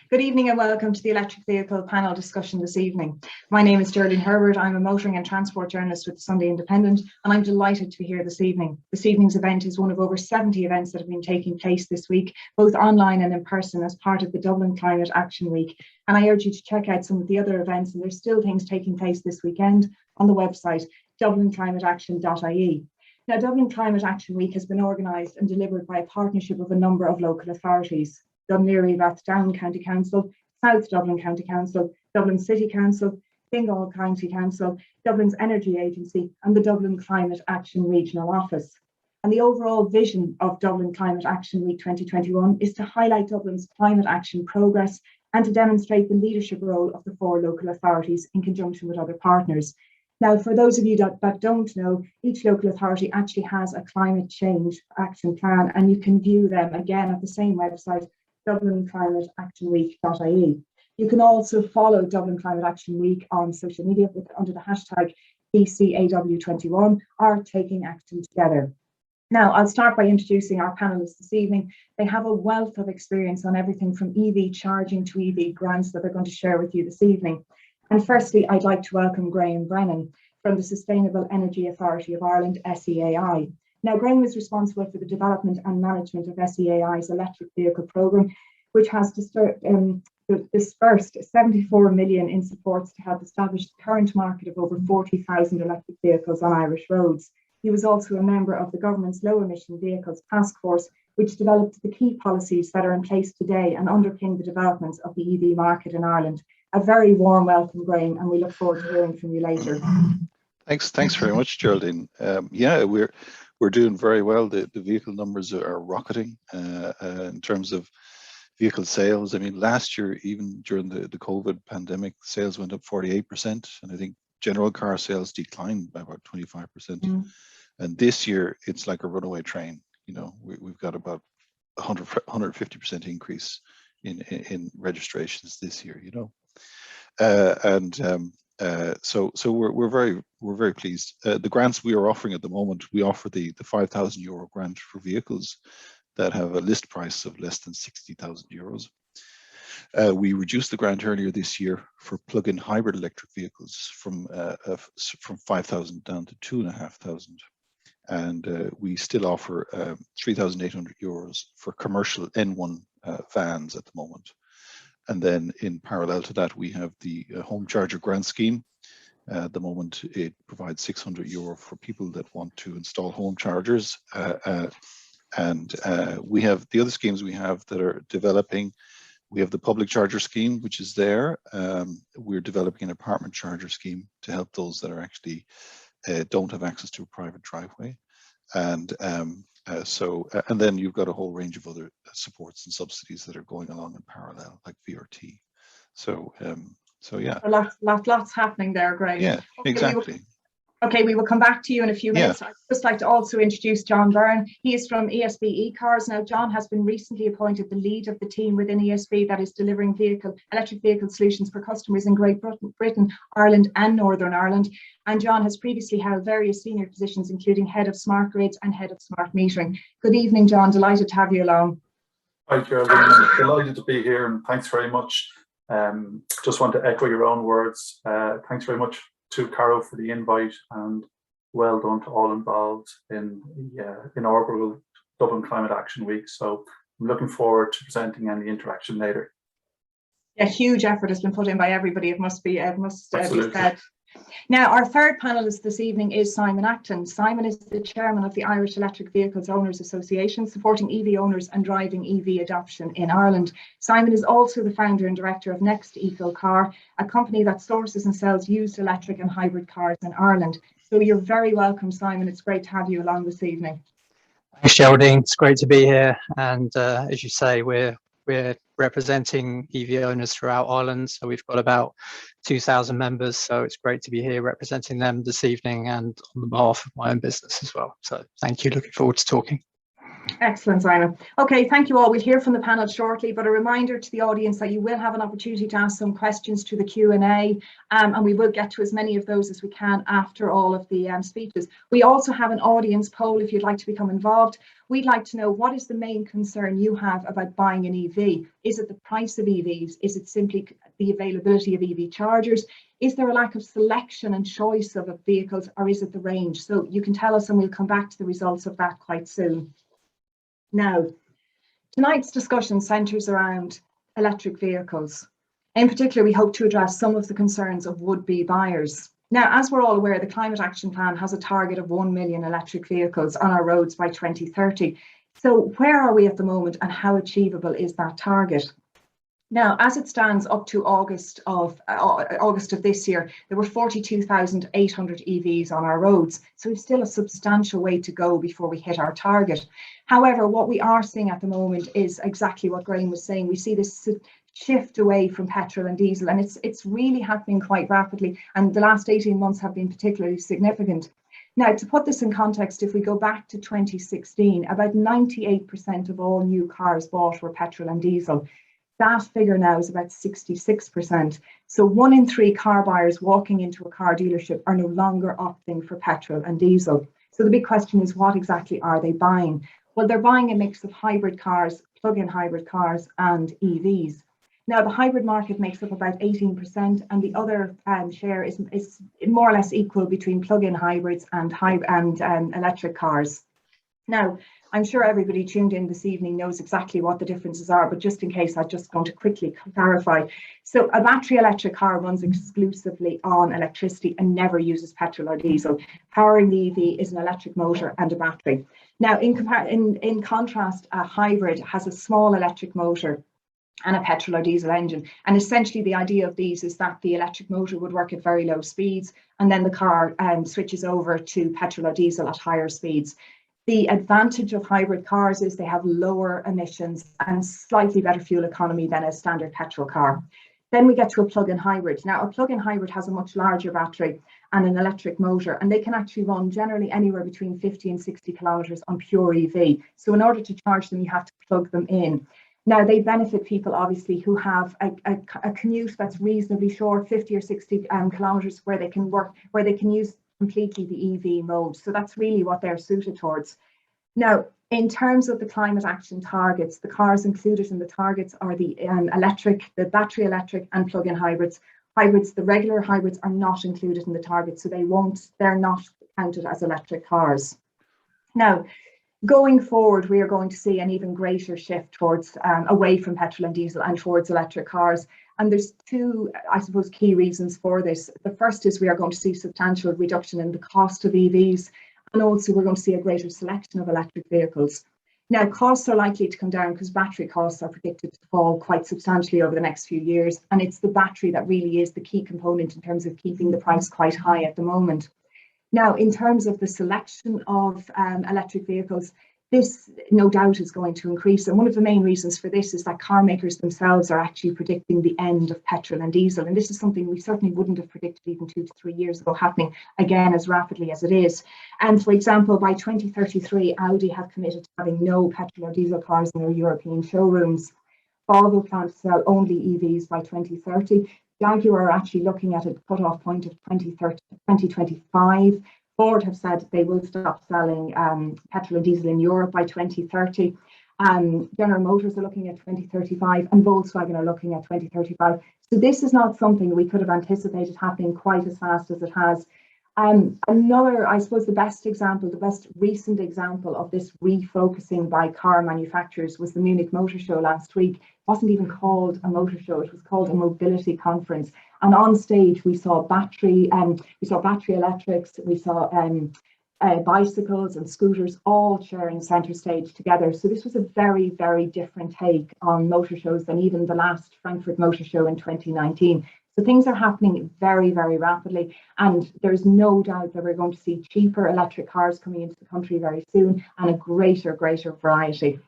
Good evening and welcome to the electric vehicle panel discussion this evening. My name is Geraldine Herbert. I'm a motoring and transport journalist with the Sunday Independent, and I'm delighted to be here this evening. This evening's event is one of over 70 events that have been taking place this week, both online and in person, as part of the Dublin Climate Action Week. And I urge you to check out some of the other events, and there's still things taking place this weekend on the website dublinclimateaction.ie. Now, Dublin Climate Action Week has been organised and delivered by a partnership of a number of local authorities: Dublin Down County Council, South Dublin County Council, Dublin City Council, Fingal County Council, Dublin's Energy Agency, and the Dublin Climate Action Regional Office. And the overall vision of Dublin Climate Action Week 2021 is to highlight Dublin's climate action progress and to demonstrate the leadership role of the four local authorities in conjunction with other partners. Now, for those of you that don't know, each local authority actually has a climate change action plan, and you can view them again at the same website, dublinclimateactionweek.ie. You can also follow Dublin Climate Action Week on social media under the hashtag DCAW21 or Taking Action Together. Now, I'll start by introducing our panellists this evening. They have a wealth of experience on everything from EV charging to EV grants that they're going to share with you this evening. And firstly, I'd like to welcome Graham Brennan from the Sustainable Energy Authority of Ireland, SEAI. Now, Graham is responsible for the development and management of SEAI's electric vehicle programme, which has dispersed 74 million in supports to help establish the current market of over 40,000 electric vehicles on Irish roads. He was also a member of the government's Low Emission Vehicles Task Force, which developed the key policies that are in place today and underpin the development of the EV market in Ireland. A very warm welcome, Graham, and we look forward to hearing from you later. Thanks very much, Geraldine. Yeah, we're doing very well. The vehicle numbers are rocketing in terms of vehicle sales. I mean, last year, even during the COVID pandemic, sales went up 48%, and I think general car sales declined by about 25%. And this year, it's like a runaway train. You know, we've got about 150% increase in registrations this year. You know, so we're very pleased. The grants we are offering at the moment, we offer the €5,000 grant for vehicles that have a list price of less than €60,000. We reduced the grant earlier this year for plug-in hybrid electric vehicles from 5,000 down to 2,500, and we still offer €3,800 for commercial N1 vans at the moment. And then in parallel to that, we have the home charger grant scheme. At the moment, it provides €600 for people that want to install home chargers. And we have the other schemes we have that are developing. We have the public charger scheme, which is there. We're developing an apartment charger scheme to help those that are actually don't have access to a private driveway. And then you've got a whole range of other supports and subsidies that are going along in parallel, like VRT. So yeah. Lots happening there, Greg. Yeah, exactly. Okay, we will come back to you in a few minutes. Yeah. I'd just like to also introduce John Byrne. He is from ESB eCars. Now, John has been recently appointed the lead of the team within ESB that is delivering electric vehicle solutions for customers in Great Britain, Ireland and Northern Ireland. And John has previously held various senior positions, including head of smart grids and head of smart metering. Good evening, John. Delighted to have you along. Hi, Geraldine. I'm delighted to be here, and thanks very much. Just want to echo your own words. Thanks very much to Caro for the invite, and well done to all involved in the inaugural Dublin Climate Action Week. So I'm looking forward to presenting any interaction later. A huge effort has been put in by everybody, it must be said. Now, our third panellist this evening is Simon Acton. Simon is the chairman of the Irish Electric Vehicles Owners Association, supporting EV owners and driving EV adoption in Ireland. Simon is also the founder and director of Next Eco Car, a company that sources and sells used electric and hybrid cars in Ireland. So you're very welcome, Simon. It's great to have you along this evening. Thanks, Geraldine. It's great to be here. And as you say, we're representing EV owners throughout Ireland. So we've got about 2,000 members. So it's great to be here representing them this evening and on behalf of my own business as well. So thank you. Looking forward to talking. Excellent, Simon. Okay, thank you all. We'll hear from the panel shortly, but a reminder to the audience that you will have an opportunity to ask some questions to the Q&A, and we will get to as many of those as we can after all of the speeches. We also have an audience poll if you'd like to become involved. We'd like to know, what is the main concern you have about buying an EV? Is it the price of EVs? Is it simply the availability of EV chargers? Is there a lack of selection and choice of vehicles, or is it the range? So you can tell us and we'll come back to the results of that quite soon. Now, tonight's discussion centres around electric vehicles. In particular, we hope to address some of the concerns of would-be buyers. Now, as we're all aware, the Climate Action Plan has a target of 1 million electric vehicles on our roads by 2030. So where are we at the moment, and how achievable is that target? Now, as it stands up to August of this year, there were 42,800 EVs on our roads. So we've still a substantial way to go before we hit our target. However, what we are seeing at the moment is exactly what Graham was saying. We see this shift away from petrol and diesel, and it's really happening quite rapidly. And the last 18 months have been particularly significant. Now, to put this in context, if we go back to 2016, about 98% of all new cars bought were petrol and diesel. That figure now is about 66%. So 1 in 3 car buyers walking into a car dealership are no longer opting for petrol and diesel. So the big question is, what exactly are they buying? Well, they're buying a mix of hybrid cars, plug-in hybrid cars and EVs. Now, the hybrid market makes up about 18%, and the other share is more or less equal between plug-in hybrids and electric cars. Now, I'm sure everybody tuned in this evening knows exactly what the differences are, but just in case, I'm just going to quickly clarify. So a battery electric car runs exclusively on electricity and never uses petrol or diesel. Powering the EV is an electric motor and a battery. Now, in contrast, a hybrid has a small electric motor and a petrol or diesel engine. And essentially the idea of these is that the electric motor would work at very low speeds, and then the car switches over to petrol or diesel at higher speeds. The advantage of hybrid cars is they have lower emissions and slightly better fuel economy than a standard petrol car. Then we get to a plug-in hybrid. Now, a plug-in hybrid has a much larger battery and an electric motor, and they can actually run generally anywhere between 50 and 60 kilometres on pure EV. So in order to charge them, you have to plug them in. Now, they benefit people, obviously, who have a commute that's reasonably short, 50 or 60 kilometres, where they can work, where they can use completely the EV mode. So that's really what they're suited towards. Now, in terms of the climate action targets, the cars included in the targets are the the battery electric and plug-in hybrids. The regular hybrids are not included in the targets, so they're not counted as electric cars. Now, going forward, we are going to see an even greater shift towards away from petrol and diesel and towards electric cars. And there's 2, I suppose, key reasons for this. The first is we are going to see substantial reduction in the cost of EVs, and also we're going to see a greater selection of electric vehicles. Now, costs are likely to come down because battery costs are predicted to fall quite substantially over the next few years, and it's the battery that really is the key component in terms of keeping the price quite high at the moment. Now, in terms of the selection of electric vehicles, this no doubt is going to increase. And one of the main reasons for this is that car makers themselves are actually predicting the end of petrol and diesel. And this is something we certainly wouldn't have predicted even 2 to 3 years ago, happening again as rapidly as it is. And for example, by 2033, Audi have committed to having no petrol or diesel cars in their European showrooms. Volvo plans to sell only EVs by 2030. Jaguar are actually looking at a cut-off point of 2025. Ford have said they will stop selling petrol and diesel in Europe by 2030. General Motors are looking at 2035, and Volkswagen are looking at 2035. So this is not something we could have anticipated happening quite as fast as it has. Another, I suppose, the best recent example of this refocusing by car manufacturers was the Munich Motor Show last week. It wasn't even called a motor show; it was called a mobility conference. And on stage, we saw battery electrics, we saw bicycles and scooters all sharing centre stage together. So this was a very, very different take on motor shows than even the last Frankfurt Motor Show in 2019. So things are happening very, very rapidly, and there's no doubt that we're going to see cheaper electric cars coming into the country very soon, and a greater variety.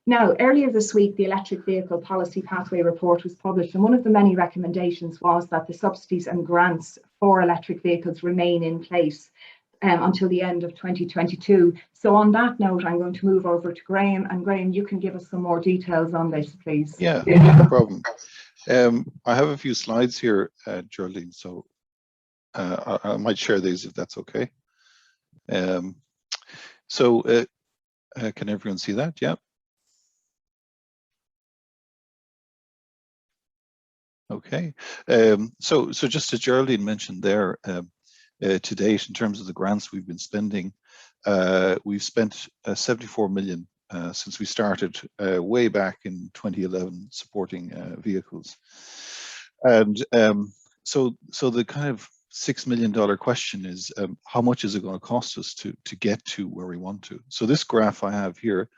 Now, earlier this week, the Electric Vehicle Policy Pathway Report was published, and one of the many recommendations was that the subsidies and grants for electric vehicles remain in place. until the end of 2022. So on that note, I'm going to move over to Graham, and Graham, you can give us some more details on this, please. Yeah, no problem. I have a few slides here, Geraldine, so I might share these if that's okay. Can everyone see that? Yeah. Okay. So just as Geraldine mentioned there, to date, in terms of the grants we've been spending, we've spent 74 million since we started way back in 2011 supporting vehicles. And so the kind of $6 million question is, how much is it going to cost us to get to where we want to? So this graph I have here,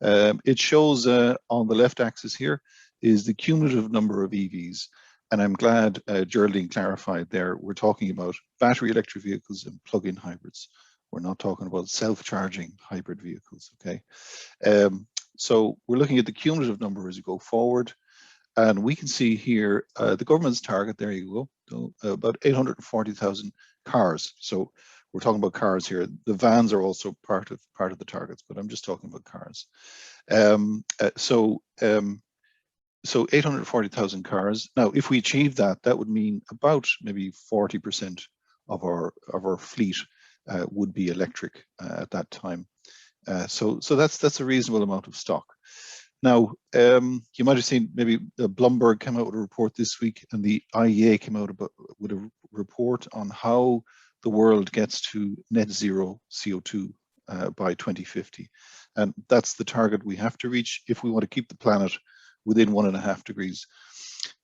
it shows on the left axis here is the cumulative number of EVs. And I'm glad Geraldine clarified there, we're talking about battery electric vehicles and plug-in hybrids. We're not talking about self-charging hybrid vehicles, okay? So we're looking at the cumulative number as you go forward. And we can see here the government's target, there you go, about 840,000 cars. So we're talking about cars here. The vans are also part of the targets, but I'm just talking about cars. So 840,000 cars. Now, if we achieve that, that would mean about maybe 40% of our fleet would be electric at that time. So that's a reasonable amount of stock. Now, you might have seen maybe Bloomberg came out with a report this week, and the IEA came out with a report on how the world gets to net zero CO2 by 2050. And that's the target we have to reach if we want to keep the planet within 1.5 degrees.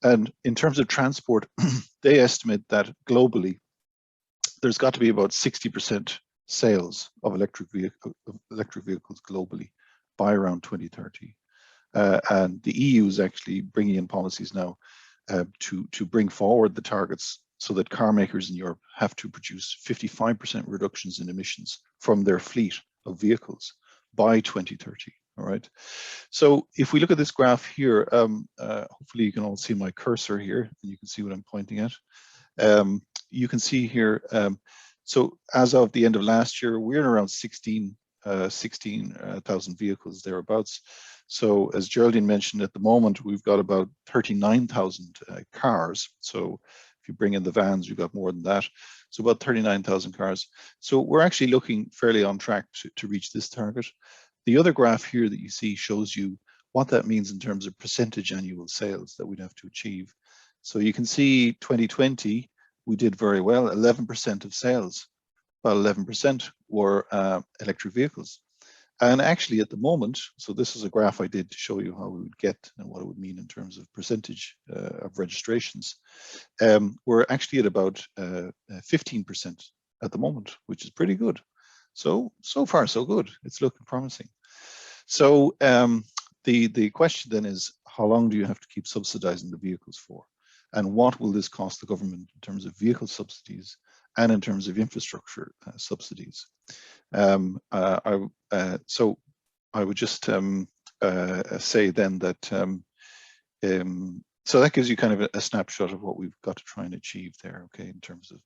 And in terms of transport, they estimate that globally, there's got to be about 60% sales of electric vehicles globally by around 2030. And the EU is actually bringing in policies now to bring forward the targets so that car makers in Europe have to produce 55% reductions in emissions from their fleet of vehicles by 2030. All right. So if we look at this graph here, hopefully you can all see my cursor here and you can see what I'm pointing at. You can see here, so as of the end of last year, we're in around 16,000 vehicles thereabouts. So as Geraldine mentioned, at the moment, we've got about 39,000 cars. So if you bring in the vans, you've got more than that. So about 39,000 cars. So we're actually looking fairly on track to reach this target. The other graph here that you see shows you what that means in terms of percentage annual sales that we'd have to achieve. So you can see 2020, we did very well, 11% of sales, about 11% were electric vehicles. And actually at the moment, so this is a graph I did to show you how we would get and what it would mean in terms of percentage of registrations. We're actually at about 15% at the moment, which is pretty good. So far, so good. It's looking promising. So the question then is, how long do you have to keep subsidizing the vehicles for? And what will this cost the government in terms of vehicle subsidies and in terms of infrastructure subsidies? So I would just say then that, so that gives you kind of a snapshot of what we've got to try and achieve there, okay, in terms of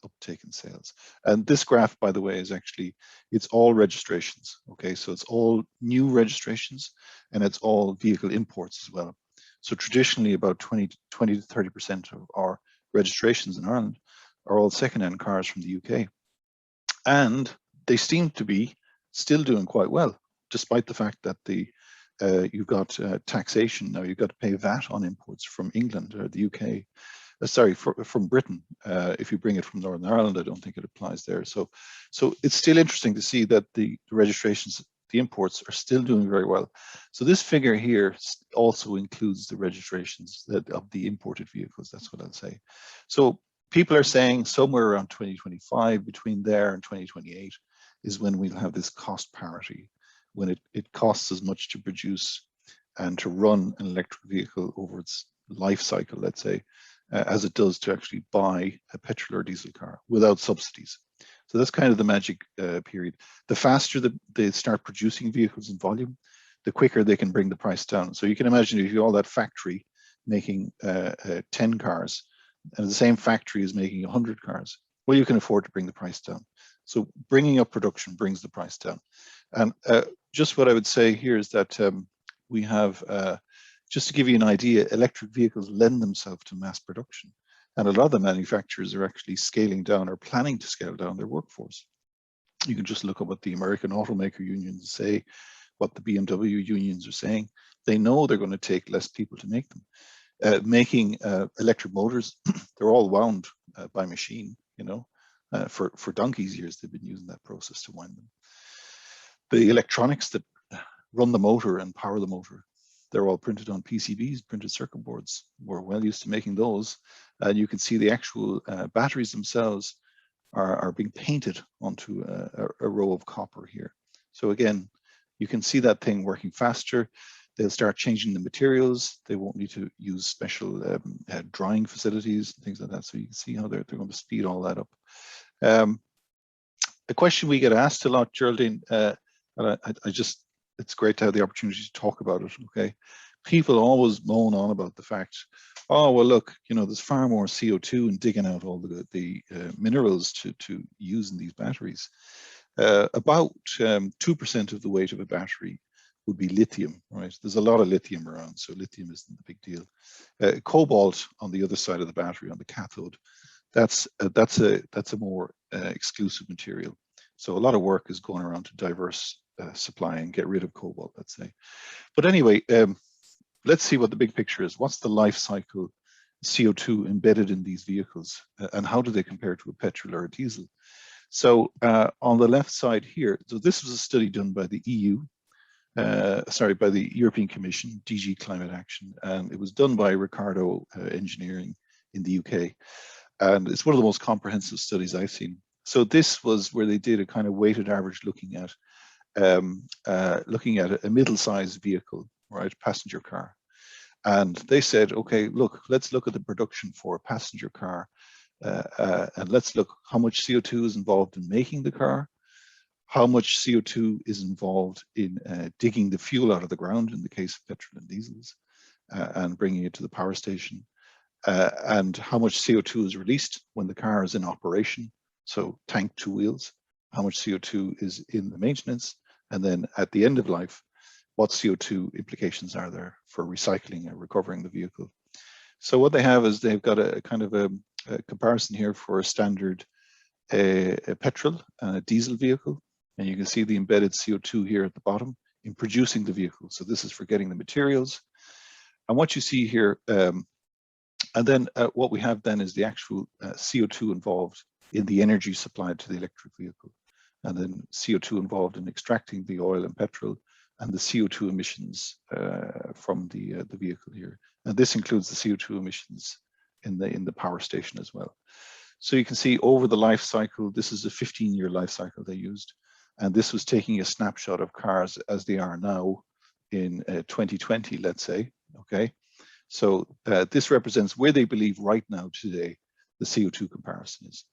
uptake in sales. And this graph, by the way, is actually, it's all registrations, okay? So it's all new registrations and it's all vehicle imports as well. So traditionally about 20 to 30% of our registrations in Ireland are all second-hand cars from the UK. And they seem to be still doing quite well, despite the fact that you've got taxation now. You've got to pay VAT on imports from England or the UK. Sorry, from Britain. If you bring it from Northern Ireland, I don't think it applies there. So it's still interesting to see that the registrations, the imports are still doing very well. So this figure here also includes the registrations of the imported vehicles. That's what I'll say. So people are saying somewhere around 2025, between there and 2028, is when we'll have this cost parity, when it costs as much to produce and to run an electric vehicle over its life cycle, let's say, as it does to actually buy a petrol or diesel car without subsidies. So that's kind of the magic period. The faster they start producing vehicles in volume, the quicker they can bring the price down. So you can imagine if you have all that factory making 10 cars, and the same factory is making 100 cars, well, you can afford to bring the price down. So bringing up production brings the price down. And just what I would say here is that we have, just to give you an idea, electric vehicles lend themselves to mass production. And a lot of the manufacturers are actually scaling down or planning to scale down their workforce. You can just look at what the American automaker unions say, what the BMW unions are saying. They know they're going to take less people to make them. Making electric motors, they're all wound by machine, you know. For donkey's years, they've been using that process to wind them. The electronics that run the motor and power the motor, they're all printed on PCBs, printed circuit boards. We're well used to making those. And you can see the actual batteries themselves are being painted onto a row of copper here. So again, you can see that thing working faster. They'll start changing the materials. They won't need to use special drying facilities, things like that. So you can see how they're going to speed all that up. A question we get asked a lot, Geraldine, and it's great to have the opportunity to talk about it, okay? People always moan on about the fact, oh, well, look, you know, there's far more CO2 in digging out all the minerals to use in these batteries. About 2% of the weight of a battery would be lithium, right? There's a lot of lithium around, so lithium isn't the big deal. Cobalt on the other side of the battery, on the cathode, that's a more exclusive material. So a lot of work is going around to diverse supply and get rid of cobalt, let's say. But anyway, let's see what the big picture is. What's the life cycle CO2 embedded in these vehicles, and how do they compare to a petrol or a diesel? So on the left side here, so this was a study done by the EU, by the European Commission, DG Climate Action, and it was done by Ricardo Engineering in the UK. And it's one of the most comprehensive studies I've seen. So this was where they did a kind of weighted average looking at a middle-sized vehicle, right, passenger car. And they said, okay, look, let's look at the production for a passenger car, and let's look how much CO2 is involved in making the car, how much CO2 is involved in digging the fuel out of the ground in the case of petrol and diesels, and bringing it to the power station, and how much CO2 is released when the car is in operation, so tank to wheels, how much CO2 is in the maintenance, and then at the end of life, what CO2 implications are there for recycling and recovering the vehicle. So what they have is they've got a kind of a comparison here for a standard a petrol and a diesel vehicle, and you can see the embedded CO2 here at the bottom in producing the vehicle. So this is for getting the materials. And what you see here, and then what we have then is the actual CO2 involved in the energy supplied to the electric vehicle, and then CO2 involved in extracting the oil and petrol, and the CO2 emissions from the vehicle here. And this includes the CO2 emissions in the power station as well. So you can see over the life cycle, this is a 15-year life cycle they used, and this was taking a snapshot of cars as they are now in 2020, let's say, okay? So this represents where they believe right now today the CO2 comparison is.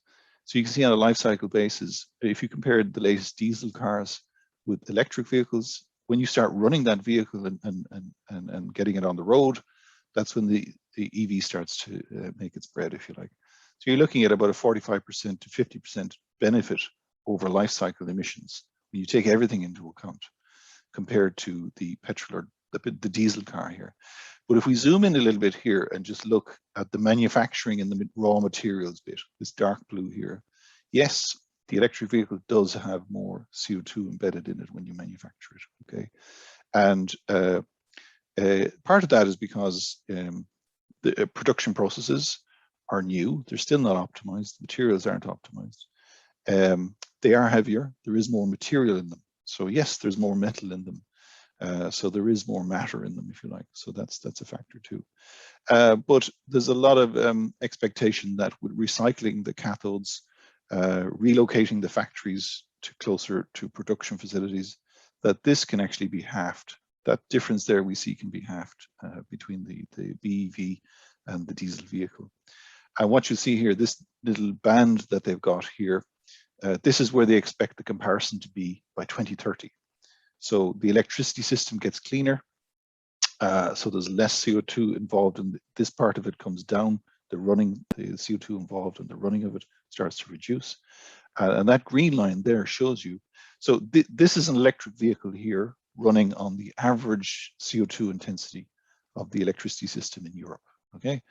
So you can see on a life cycle basis, if you compare the latest diesel cars with electric vehicles, when you start running that vehicle and getting it on the road, that's when the EV starts to make its bread, if you like. So you're looking at about a 45% to 50% benefit over life cycle emissions when you take everything into account compared to the petrol or the diesel car here. But if we zoom in a little bit here and just look at the manufacturing and the raw materials bit, this dark blue here, yes, the electric vehicle does have more CO2 embedded in it when you manufacture it, okay? And part of that is because the production processes are new. They're still not optimized. The materials aren't optimized. They are heavier. There is more material in them. So yes, there's more metal in them. So there is more matter in them, if you like. So that's a factor too. But there's a lot of expectation that with recycling the cathodes, relocating the factories to closer to production facilities, that this can actually be halved. That difference there we see can be halved between the BEV and the diesel vehicle. And what you see here, this little band that they've got here, this is where they expect the comparison to be by 2030. So the electricity system gets cleaner, so there's less CO2 involved, and this part of it comes down the running, the CO2 involved in the running of it starts to reduce. And that green line there shows you. So this is an electric vehicle here running on the average CO2 intensity of the electricity system in Europe. Okay,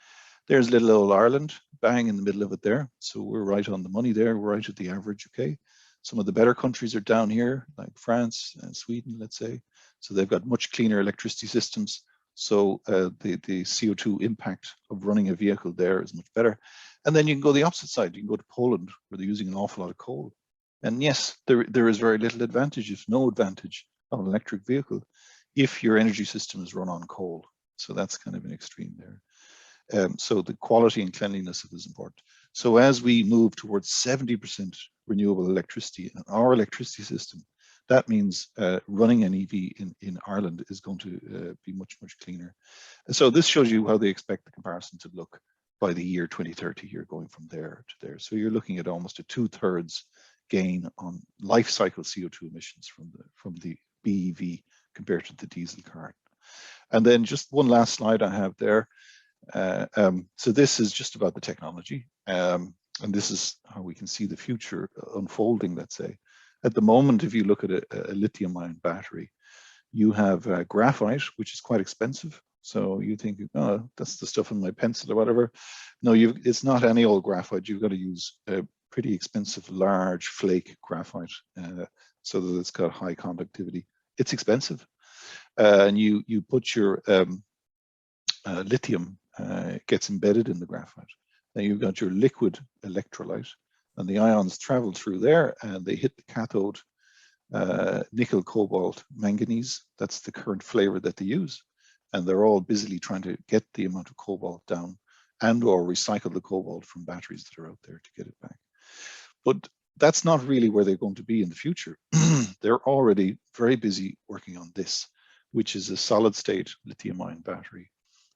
there's little old Ireland, bang in the middle of it there. So we're right on the money there, we're right at the average. Okay, some of the better countries are down here, like France and Sweden, let's say. So they've got much cleaner electricity systems. So the CO2 impact of running a vehicle there is much better. And then you can go the opposite side. You can go to Poland, where they're using an awful lot of coal. And yes, there is very little advantage, if no advantage, of an electric vehicle if your energy system is run on coal. So that's kind of an extreme there. So the quality and cleanliness of it is important. So as we move towards 70% renewable electricity in our electricity system, that means running an EV in Ireland is going to be much, much cleaner. And so this shows you how they expect the comparison to look by the year 2030 here, going from there to there. So you're looking at almost a 2/3 gain on life cycle CO2 emissions from the BEV compared to the diesel car. And then just one last slide I have there. So this is just about the technology. And this is how we can see the future unfolding, let's say. At the moment, if you look at a lithium-ion battery, you have graphite, which is quite expensive. So you think, oh, that's the stuff in my pencil or whatever. No, it's not any old graphite. You've got to use a pretty expensive, large flake graphite so that it's got high conductivity. It's expensive. And you put your lithium, gets embedded in the graphite. Then you've got your liquid electrolyte, and the ions travel through there and they hit the cathode, nickel, cobalt, manganese. That's the current flavor that they use. And they're all busily trying to get the amount of cobalt down and or recycle the cobalt from batteries that are out there to get it back. But that's not really where they're going to be in the future. They're already very busy working on this, which is a solid state lithium-ion battery.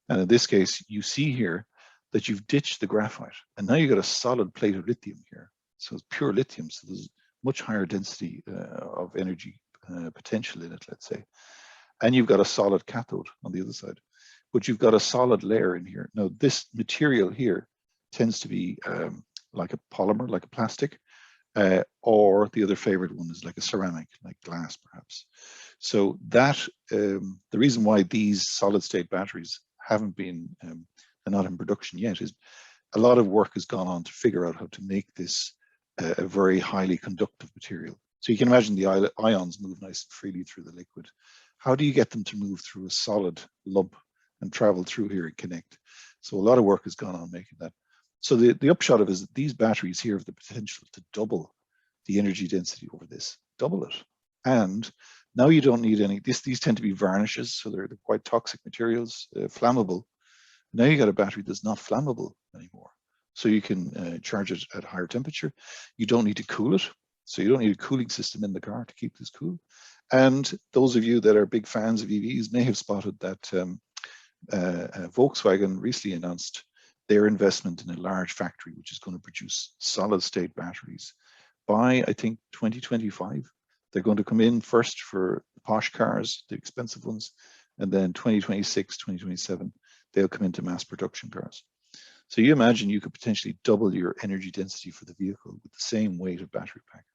And in this case, you see here that you've ditched the graphite, and now you've got a solid plate of lithium here. So it's pure lithium, so there's much higher density of energy potential in it, let's say. And you've got a solid cathode on the other side, but you've got a solid layer in here. Now, this material here tends to be like a polymer, like a plastic, or the other favorite one is like a ceramic, like glass, perhaps. So that the reason why these solid state batteries haven't been, they're not in production yet, is a lot of work has gone on to figure out how to make this a very highly conductive material. So you can imagine the ions move nice and freely through the liquid. How do you get them to move through a solid lump and travel through here and connect? So a lot of work has gone on making that. So the upshot of it is that these batteries here have the potential to double the energy density over this, double it. And now you don't need any, these tend to be varnishes, so they're quite toxic materials, flammable. Now you got a battery that's not flammable anymore. So you can charge it at higher temperature. You don't need to cool it. So you don't need a cooling system in the car to keep this cool. And those of you that are big fans of EVs may have spotted that Volkswagen recently announced their investment in a large factory, which is going to produce solid state batteries by, I think, 2025. They're going to come in first for posh cars, the expensive ones, and then 2026, 2027, they'll come into mass production cars. So you imagine you could potentially double your energy density for the vehicle with the same weight of battery pack.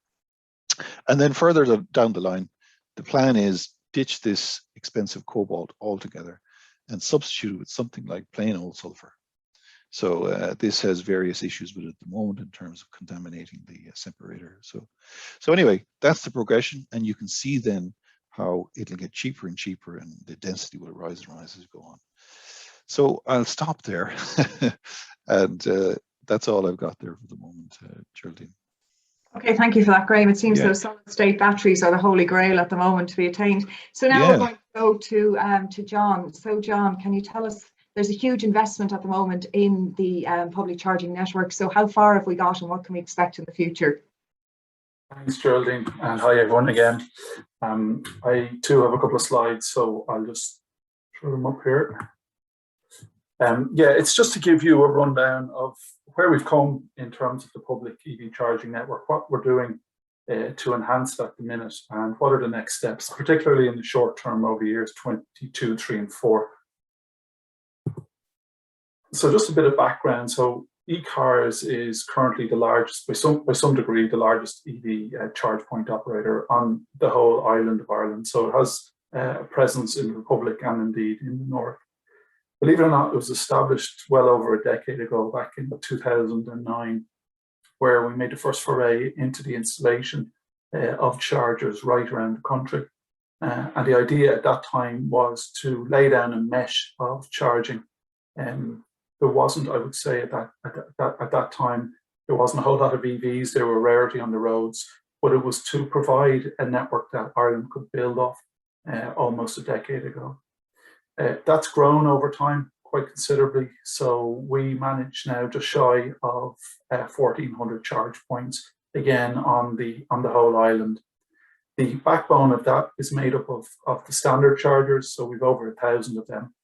And then further down the line, the plan is ditch this expensive cobalt altogether and substitute it with something like plain old sulfur. So this has various issues with it at the moment in terms of contaminating the separator. So anyway, that's the progression, and you can see then how it'll get cheaper and cheaper, and the density will rise and rise as you go on. So I'll stop there, and that's all I've got there for the moment, Geraldine. Okay, thank you for that, Graham. It seems Yeah. those solid state batteries are the holy grail at the moment to be attained. So now we're going to go to John. So John, can you tell us, there's a huge investment at the moment in the public charging network. So how far have we got and what can we expect in the future? Thanks, Geraldine, and hi everyone again. I too have a couple of slides, so I'll just throw them up here. Yeah, it's just to give you a rundown of where we've come in terms of the public EV charging network, what we're doing to enhance that at the minute, and what are the next steps, particularly in the short term over years 22, 3 and 4. So just a bit of background. So eCars is currently the largest, by some degree, the largest EV charge point operator on the whole island of Ireland. So it has a presence in the Republic and indeed in the north. Believe it or not, it was established well over a decade ago, back in 2009, where we made the first foray into the installation of chargers right around the country. And the idea at that time was to lay down a mesh of charging. There wasn't, I would say, at that time, there wasn't a whole lot of EVs. They were a rarity on the roads, but it was to provide a network that Ireland could build off almost a decade ago. That's grown over time quite considerably. So we manage now just shy of 1,400 charge points, again on the whole island. The backbone of that is made up of the standard chargers. So we've over 1,000 of them.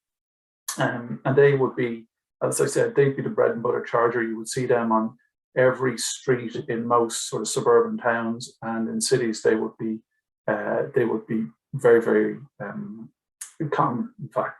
And they would be, as I said, they'd be the bread and butter charger. You would see them on every street in most sort of suburban towns, and in cities they would be very, very common, in fact.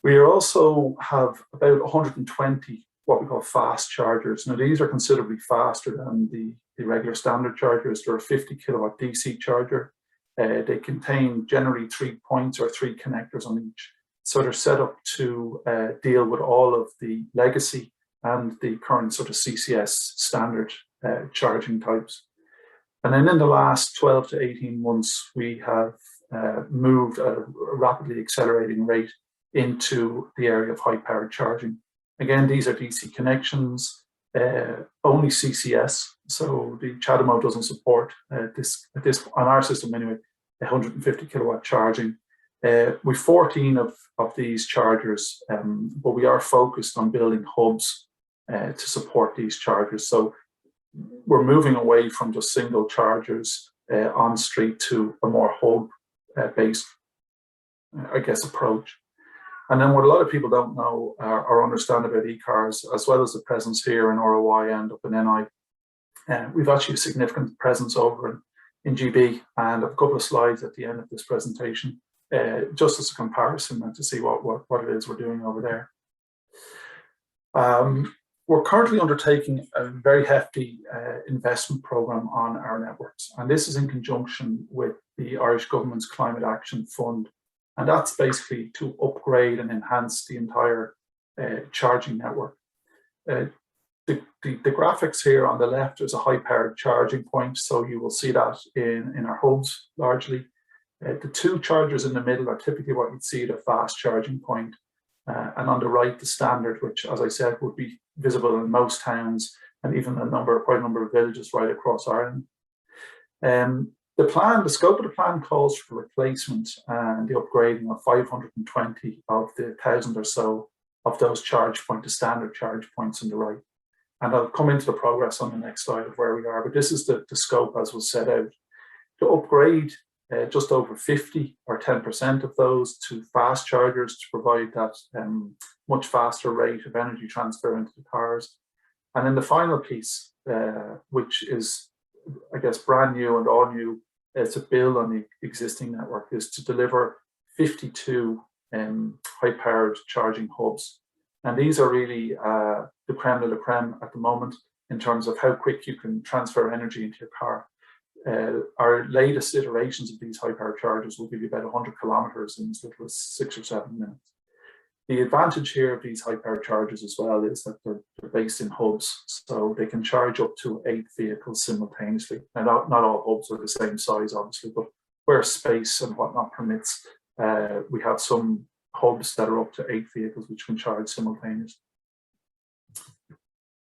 We also have about 120 what we call fast chargers. Now these are considerably faster than the regular standard chargers. They're a 50 kilowatt DC charger. They contain generally 3 points or 3 connectors on each. So they're set up to deal with all of the legacy and the current sort of CCS standard charging types. And then in the last 12 to 18 months, we have moved at a rapidly accelerating rate into the area of high powered charging. Again, these are DC connections, only CCS. So the CHAdeMO doesn't support this on our system anyway, 150 kilowatt charging. We've 14 of these chargers, but we are focused on building hubs to support these chargers. So we're moving away from just single chargers on street to a more hub-based, I guess, approach. And then what a lot of people don't know or understand about eCars, as well as the presence here in ROI and up in NI, we've actually a significant presence over in GB, and a couple of slides at the end of this presentation, just as a comparison and to see what it is we're doing over there. We're currently undertaking a very hefty investment programme on our networks, and this is in conjunction with the Irish Government's Climate Action Fund, and that's basically to upgrade and enhance the entire charging network. The graphics here on the left is a high-powered charging point, so you will see that in our hubs largely. The 2 chargers in the middle are typically what you'd see at a fast charging point, and on the right, the standard, which, as I said, would be visible in most towns and even quite a number of villages right across Ireland. The scope of the plan calls for replacement and the upgrading of 520 of the 1,000 or so of those the standard charge points on the right. And I'll come into the progress on the next slide of where we are, but this is the scope as was set out. To upgrade just over 50 or 10% of those to fast chargers to provide that much faster rate of energy transfer into the cars. And then the final piece, which is, I guess, brand new and all new, to build on the existing network, is to deliver 52 high-powered charging hubs. And these are really the creme de la creme at the moment in terms of how quick you can transfer energy into your car. Our latest iterations of these high-powered chargers will give you about 100 kilometers in as little as 6 or 7 minutes. The advantage here of these high-powered chargers as well is that they're based in hubs, so they can charge up to 8 vehicles simultaneously. Now, not all hubs are the same size, obviously, but where space and whatnot permits, we have some hubs that are up to 8 vehicles which can charge simultaneously.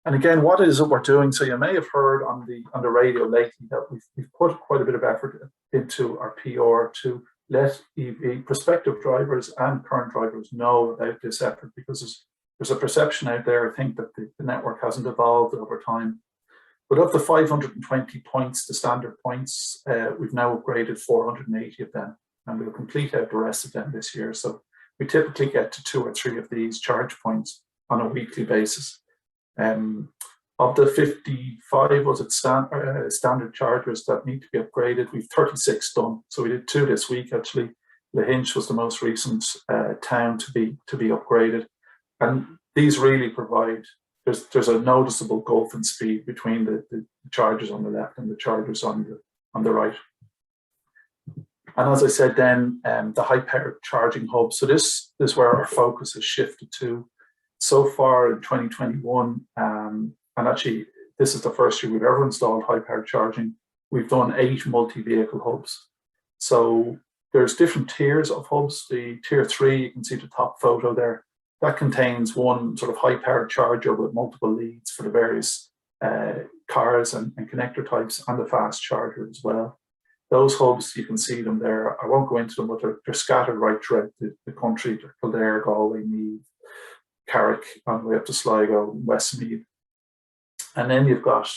And again, what is it we're doing? So you may have heard on the radio lately that we've put quite a bit of effort into our PR to let prospective drivers and current drivers know about this effort, because there's a perception out there, I think, that the network hasn't evolved over time. But of the 520 points, the standard points, we've now upgraded 480 of them, and we'll complete out the rest of them this year. So we typically get to 2 or 3 of these charge points on a weekly basis. Of the 55 standard chargers that need to be upgraded, we've 36 done. So we did 2 this week actually. Lahinch was the most recent town to be upgraded, and these really provide, there's a noticeable gulf in speed between the chargers on the left and the chargers on the right. And as I said then, the high-powered charging hub. So this is where our focus has shifted to. So far in 2021, and actually this is the first year we've ever installed high-powered charging, we've done 8 multi-vehicle hubs. So there's different tiers of hubs. The tier 3, you can see the top photo there, that contains one sort of high-powered charger with multiple leads for the various cars and connector types, and the fast charger as well. Those hubs, you can see them there. I won't go into them, but they're scattered right throughout the country. They're Kildare, Galway, Meath, Carrick, on the way up to Sligo, Westmeath. And then you've got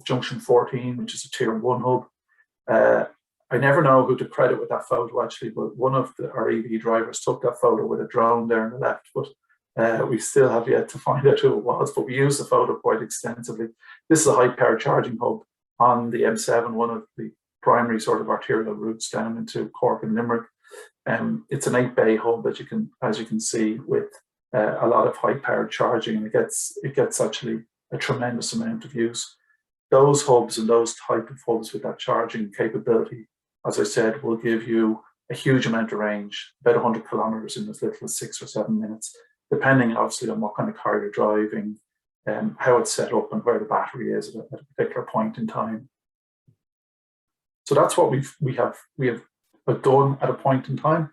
Junction 14, which is a tier 1 hub. I never know who to credit with that photo actually, but one of our EV drivers took that photo with a drone there on the left, but we still have yet to find out who it was, but we use the photo quite extensively. This is a high-powered charging hub on the M7, one of the primary sort of arterial routes down into Cork and Limerick. It's an 8-bay hub, as you can see, with a lot of high-powered charging, and it gets actually a tremendous amount of use. Those hubs and those type of hubs with that charging capability, as I said, will give you a huge amount of range, about 100 kilometers in as little as 6 or 7 minutes, depending obviously on what kind of car you're driving, how it's set up and where the battery is at a particular point in time. So that's what we have done at a point in time.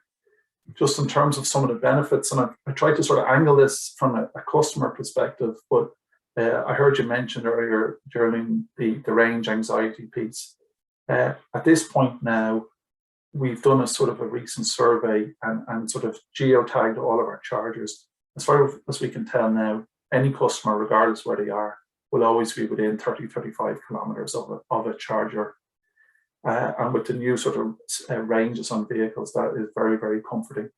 Just in terms of some of the benefits, and I tried to sort of angle this from a customer perspective, but I heard you mention earlier during the range anxiety piece. At this point now, we've done a sort of a recent survey and sort of geotagged all of our chargers. As far as we can tell now, any customer, regardless where they are, will always be within 30-35 kilometers of a charger. And with the new sort of ranges on vehicles, that is very, very comforting.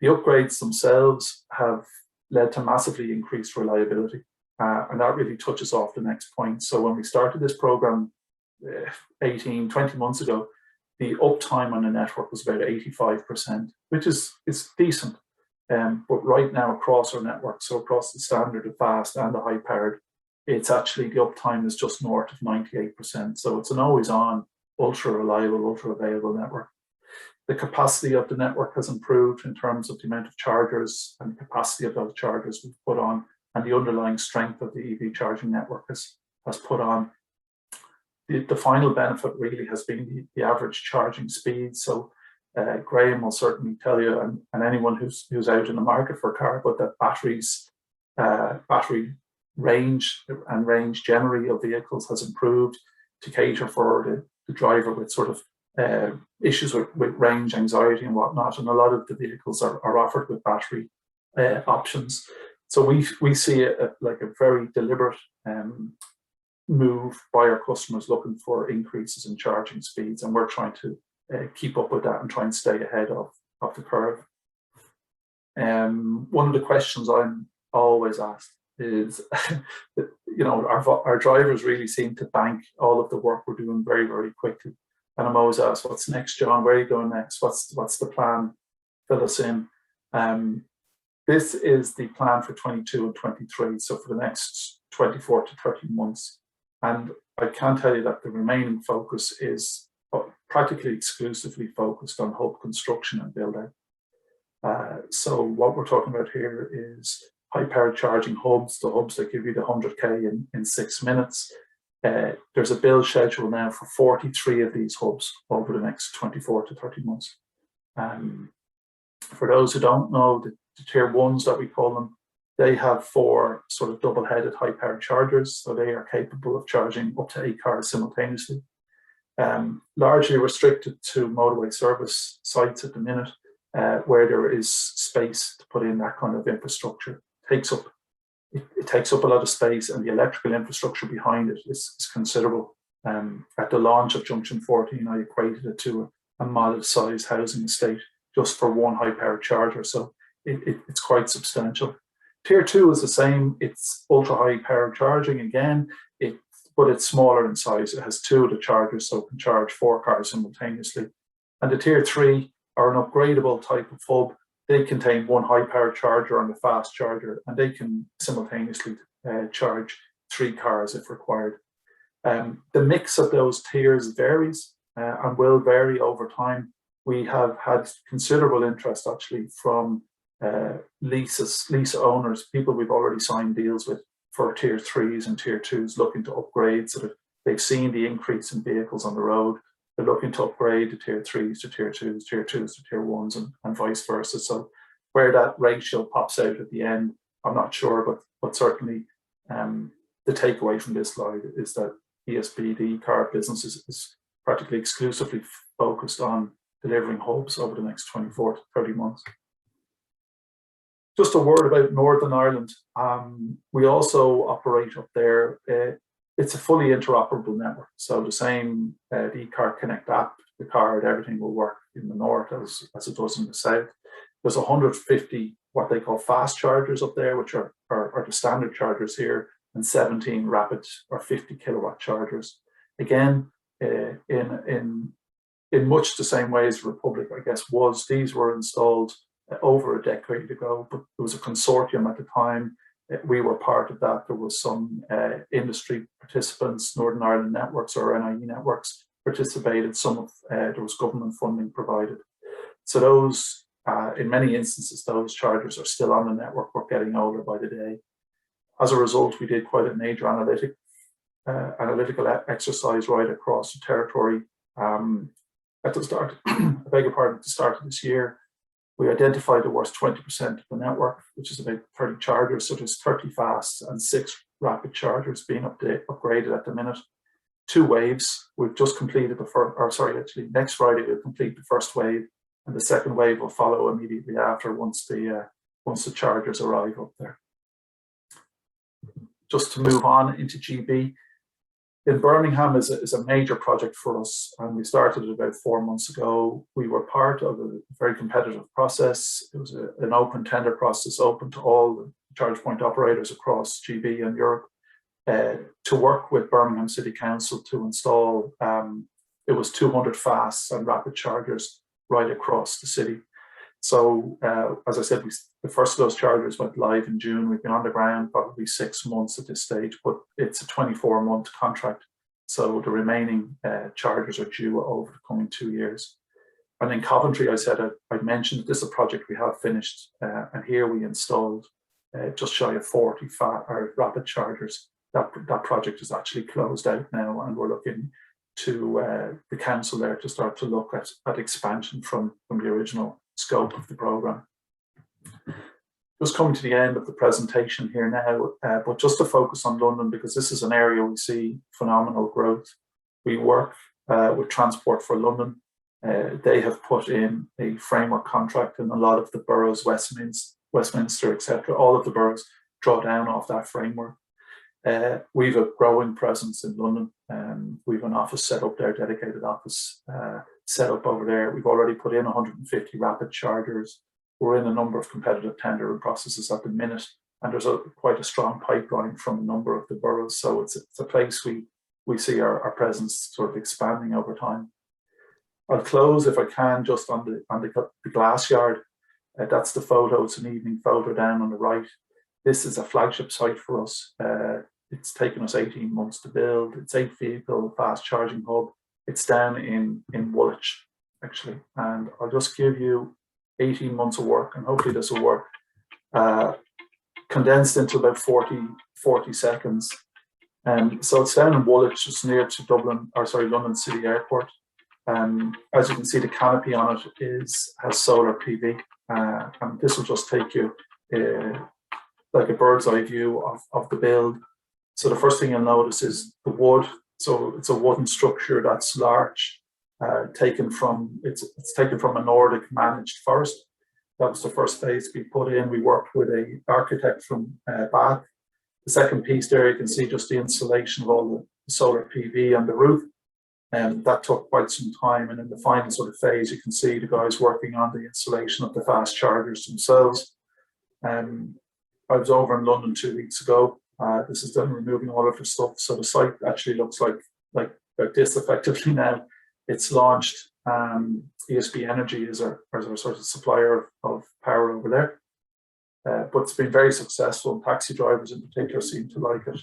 The upgrades themselves have led to massively increased reliability. And that really touches off the next point. So when we started this program 18, 20 months ago, the uptime on the network was about 85%, which is decent. But right now across our network, so across the standard, the fast and the high powered, it's actually the uptime is just north of 98%. So it's an always on, ultra reliable, ultra available network. The capacity of the network has improved in terms of the amount of chargers and the capacity of those chargers we've put on, and the underlying strength of the EV charging network has put on. The final benefit really has been the average charging speed. So Graham will certainly tell you, and anyone who's out in the market for a car, but that battery range and range generally of vehicles has improved to cater for the driver with sort of issues with range anxiety and whatnot. And a lot of the vehicles are offered with battery options. So we see it like a very deliberate move by our customers looking for increases in charging speeds, and we're trying to keep up with that and try and stay ahead of the curve. One of the questions I'm always asked is, our drivers really seem to bank all of the work we're doing very, very quickly. And I'm always asked, what's next, John? Where are you going next? What's the plan? Fill us in. This is the plan for 22 and 23, so for the next 24 to 30 months. And I can tell you that the remaining focus is practically exclusively focused on hub construction and build out. So what we're talking about here is high-powered charging hubs, the hubs that give you the 100K in 6 minutes. There's a build schedule now for 43 of these hubs over the next 24 to 30 months. For those who don't know, the tier 1s that we call them, they have 4 sort of double-headed high-powered chargers, so they are capable of charging up to 8 cars simultaneously. Largely restricted to motorway service sites at the minute, where there is space to put in that kind of infrastructure. It takes up a lot of space, and the electrical infrastructure behind it is considerable. At the launch of Junction 14, I equated it to a model-sized housing estate just for one high-powered charger, so it's quite substantial. Tier 2 is the same. It's ultra-high powered charging again, but it's smaller in size. It has 2 of the chargers, so it can charge 4 cars simultaneously. And the Tier 3 are an upgradable type of hub, They contain one high-powered charger and a fast charger, and they can simultaneously charge 3 cars if required. The mix of those tiers varies and will vary over time. We have had considerable interest actually from lease owners, people we've already signed deals with for tier 3s and tier 2s looking to upgrade, so that they've seen the increase in vehicles on the road. They're looking to upgrade to tier 3s to tier 2s, tier 2s to tier 1s, and vice versa. So where that ratio pops out at the end, I'm not sure, but certainly the takeaway from this slide is that ESB, the e-car business, is practically exclusively focused on delivering hubs over the next 24 to 30 months. Just a word about Northern Ireland. We also operate up there. It's a fully interoperable network. So the same the eCar Connect app, the card, everything will work in the north as it does in the south. There's 150 what they call fast chargers up there, which are the standard chargers here, and 17 rapid or 50 kilowatt chargers. Again, in much the same way as Republic, I guess, was. These were installed over a decade ago, but there was a consortium at the time. We were part of that. There was some industry participants, Northern Ireland Networks or NIE Networks participated. Some of there was government funding provided. So those, in many instances, those chargers are still on the network. We're getting older by the day. As a result, we did quite a major analytical exercise right across the territory. At the start, I beg your pardon, at the start of this year, we identified the worst 20% of the network, which is about 30 chargers. So there's 30 fast and 6 rapid chargers being upgraded at the minute. 2 waves. We've just completed the first, or sorry, actually next Friday we'll complete the first wave, and the second wave will follow immediately after once the chargers arrive up there. Just to move on into GB. In Birmingham is a major project for us, and we started it about 4 months ago. We were part of a very competitive process. It was an open tender process, open to all the charge point operators across GB and Europe, to work with Birmingham City Council to install, it was 200 fast and rapid chargers right across the city. So as I said, the first of those chargers went live in June. We've been on the ground probably 6 months at this stage, but it's a 24-month contract. So the remaining chargers are due over the coming 2 years. And in Coventry, I mentioned this is a project we have finished, and here we installed just shy of 40 rapid chargers. That project is actually closed out now, and we're looking to the council there to start to look at expansion from the original scope of the programme. Just coming to the end of the presentation here now, but just to focus on London, because this is an area we see phenomenal growth. We work with Transport for London. They have put in a framework contract in a lot of the boroughs, Westminster, etc. All of the boroughs draw down off that framework. We've a growing presence in London. We've an office set up there, dedicated office set up over there. We've already put in 150 rapid chargers. We're in a number of competitive tendering processes at the minute, and there's quite a strong pipeline from a number of the boroughs. So it's a place we see our presence sort of expanding over time. I'll close, if I can, just on the glass yard. That's the photo. It's an evening photo down on the right. This is a flagship site for us. It's taken us 18 months to build. It's 8-vehicle fast charging hub. It's down in Woolwich, actually. And I'll just give you 18 months of work, and hopefully this will work, condensed into about 40 seconds. So it's down in Woolwich, just near to London City Airport. As you can see, the canopy on it has solar PV, and this will just take you like a bird's eye view of the build. So the first thing you'll notice is the wood. So it's a wooden structure that's large, taken from a Nordic managed forest. That was the first phase we put in. We worked with an architect from Bath. The second piece there, you can see just the installation of all the solar PV on the roof. And that took quite some time. And in the final sort of phase, you can see the guys working on the installation of the fast chargers themselves. I was over in London 2 weeks ago. This is done removing all of the stuff. So the site actually looks like this effectively now. It's launched ESB Energy is our sort of supplier of power over there. But it's been very successful. Taxi drivers in particular seem to like it.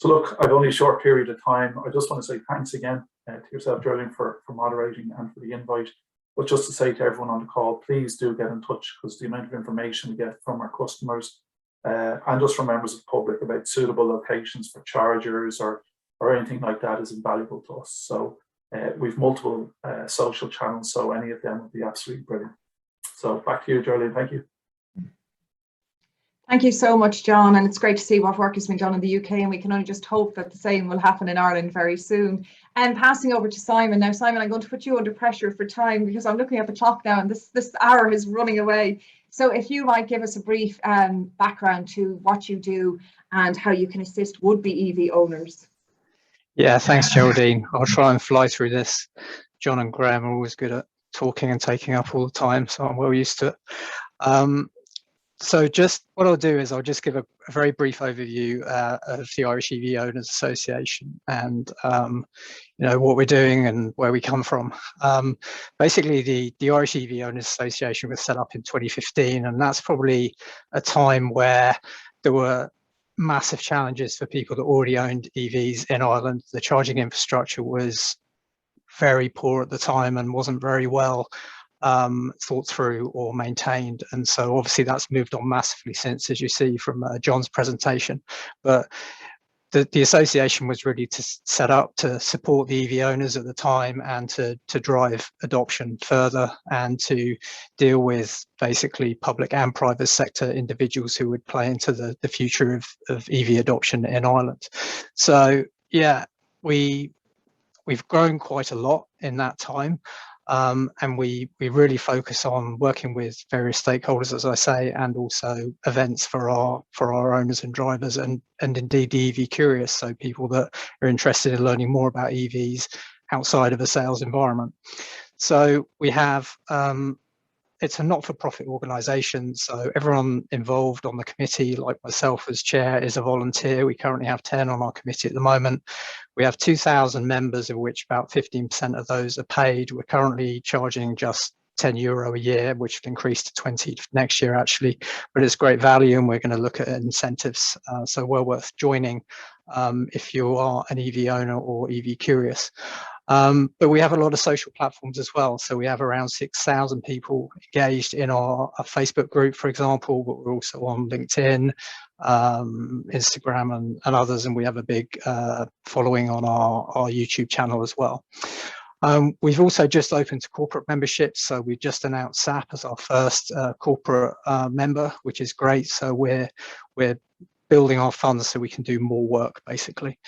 So look, I've only a short period of time. I just want to say thanks again to yourself, Geraldine, for moderating and for the invite. But just to say to everyone on the call, please do get in touch, because the amount of information we get from our customers and just from members of the public about suitable locations for chargers or anything like that is invaluable to us. So we've multiple social channels, so any of them would be absolutely brilliant. So back to you, Geraldine. Thank you. Thank you so much, John, and it's great to see what work has been done in the UK, and we can only just hope that the same will happen in Ireland very soon. And passing over to Simon. Now, Simon, I'm going to put you under pressure for time, because I'm looking at the clock now and this hour is running away. So if you might give us a brief background to what you do and how you can assist would-be EV owners. Yeah, thanks, Geraldine. I'll try and fly through this. John and Graham are always good at talking and taking up all the time, so I'm well used to it. So just what I'll do is I'll just give a very brief overview of the Irish EV Owners Association and what we're doing and where we come from. Basically, the Irish EV Owners Association was set up in 2015, and that's probably a time where there were massive challenges for people that already owned EVs in Ireland. The charging infrastructure was very poor at the time and wasn't very well thought through or maintained, and so obviously that's moved on massively since, as you see from John's presentation. But the association was really set up to support the EV owners at the time and to drive adoption further and to deal with basically public and private sector individuals who would play into the future of EV adoption in Ireland. So yeah, we've grown quite a lot in that time. And we really focus on working with various stakeholders, as I say, and also events for our owners and drivers, and indeed the EV curious, so people that are interested in learning more about EVs outside of a sales environment. So we have it's a not-for-profit organisation, so everyone involved on the committee, like myself as chair, is a volunteer. We currently have 10 on our committee at the moment. We have 2,000 members, of which about 15% of those are paid. We're currently charging just €10 a year, which will increase to 20 next year, actually. But it's great value, and we're going to look at incentives, so well worth joining if you are an EV owner or EV curious. But we have a lot of social platforms as well. So we have around 6,000 people engaged in our Facebook group, for example, but we're also on LinkedIn, Instagram and others. And we have a big following on our YouTube channel as well. We've also just opened to corporate memberships. So we've just announced SAP as our first corporate member, which is great. So we're building our funds so we can do more work, basically.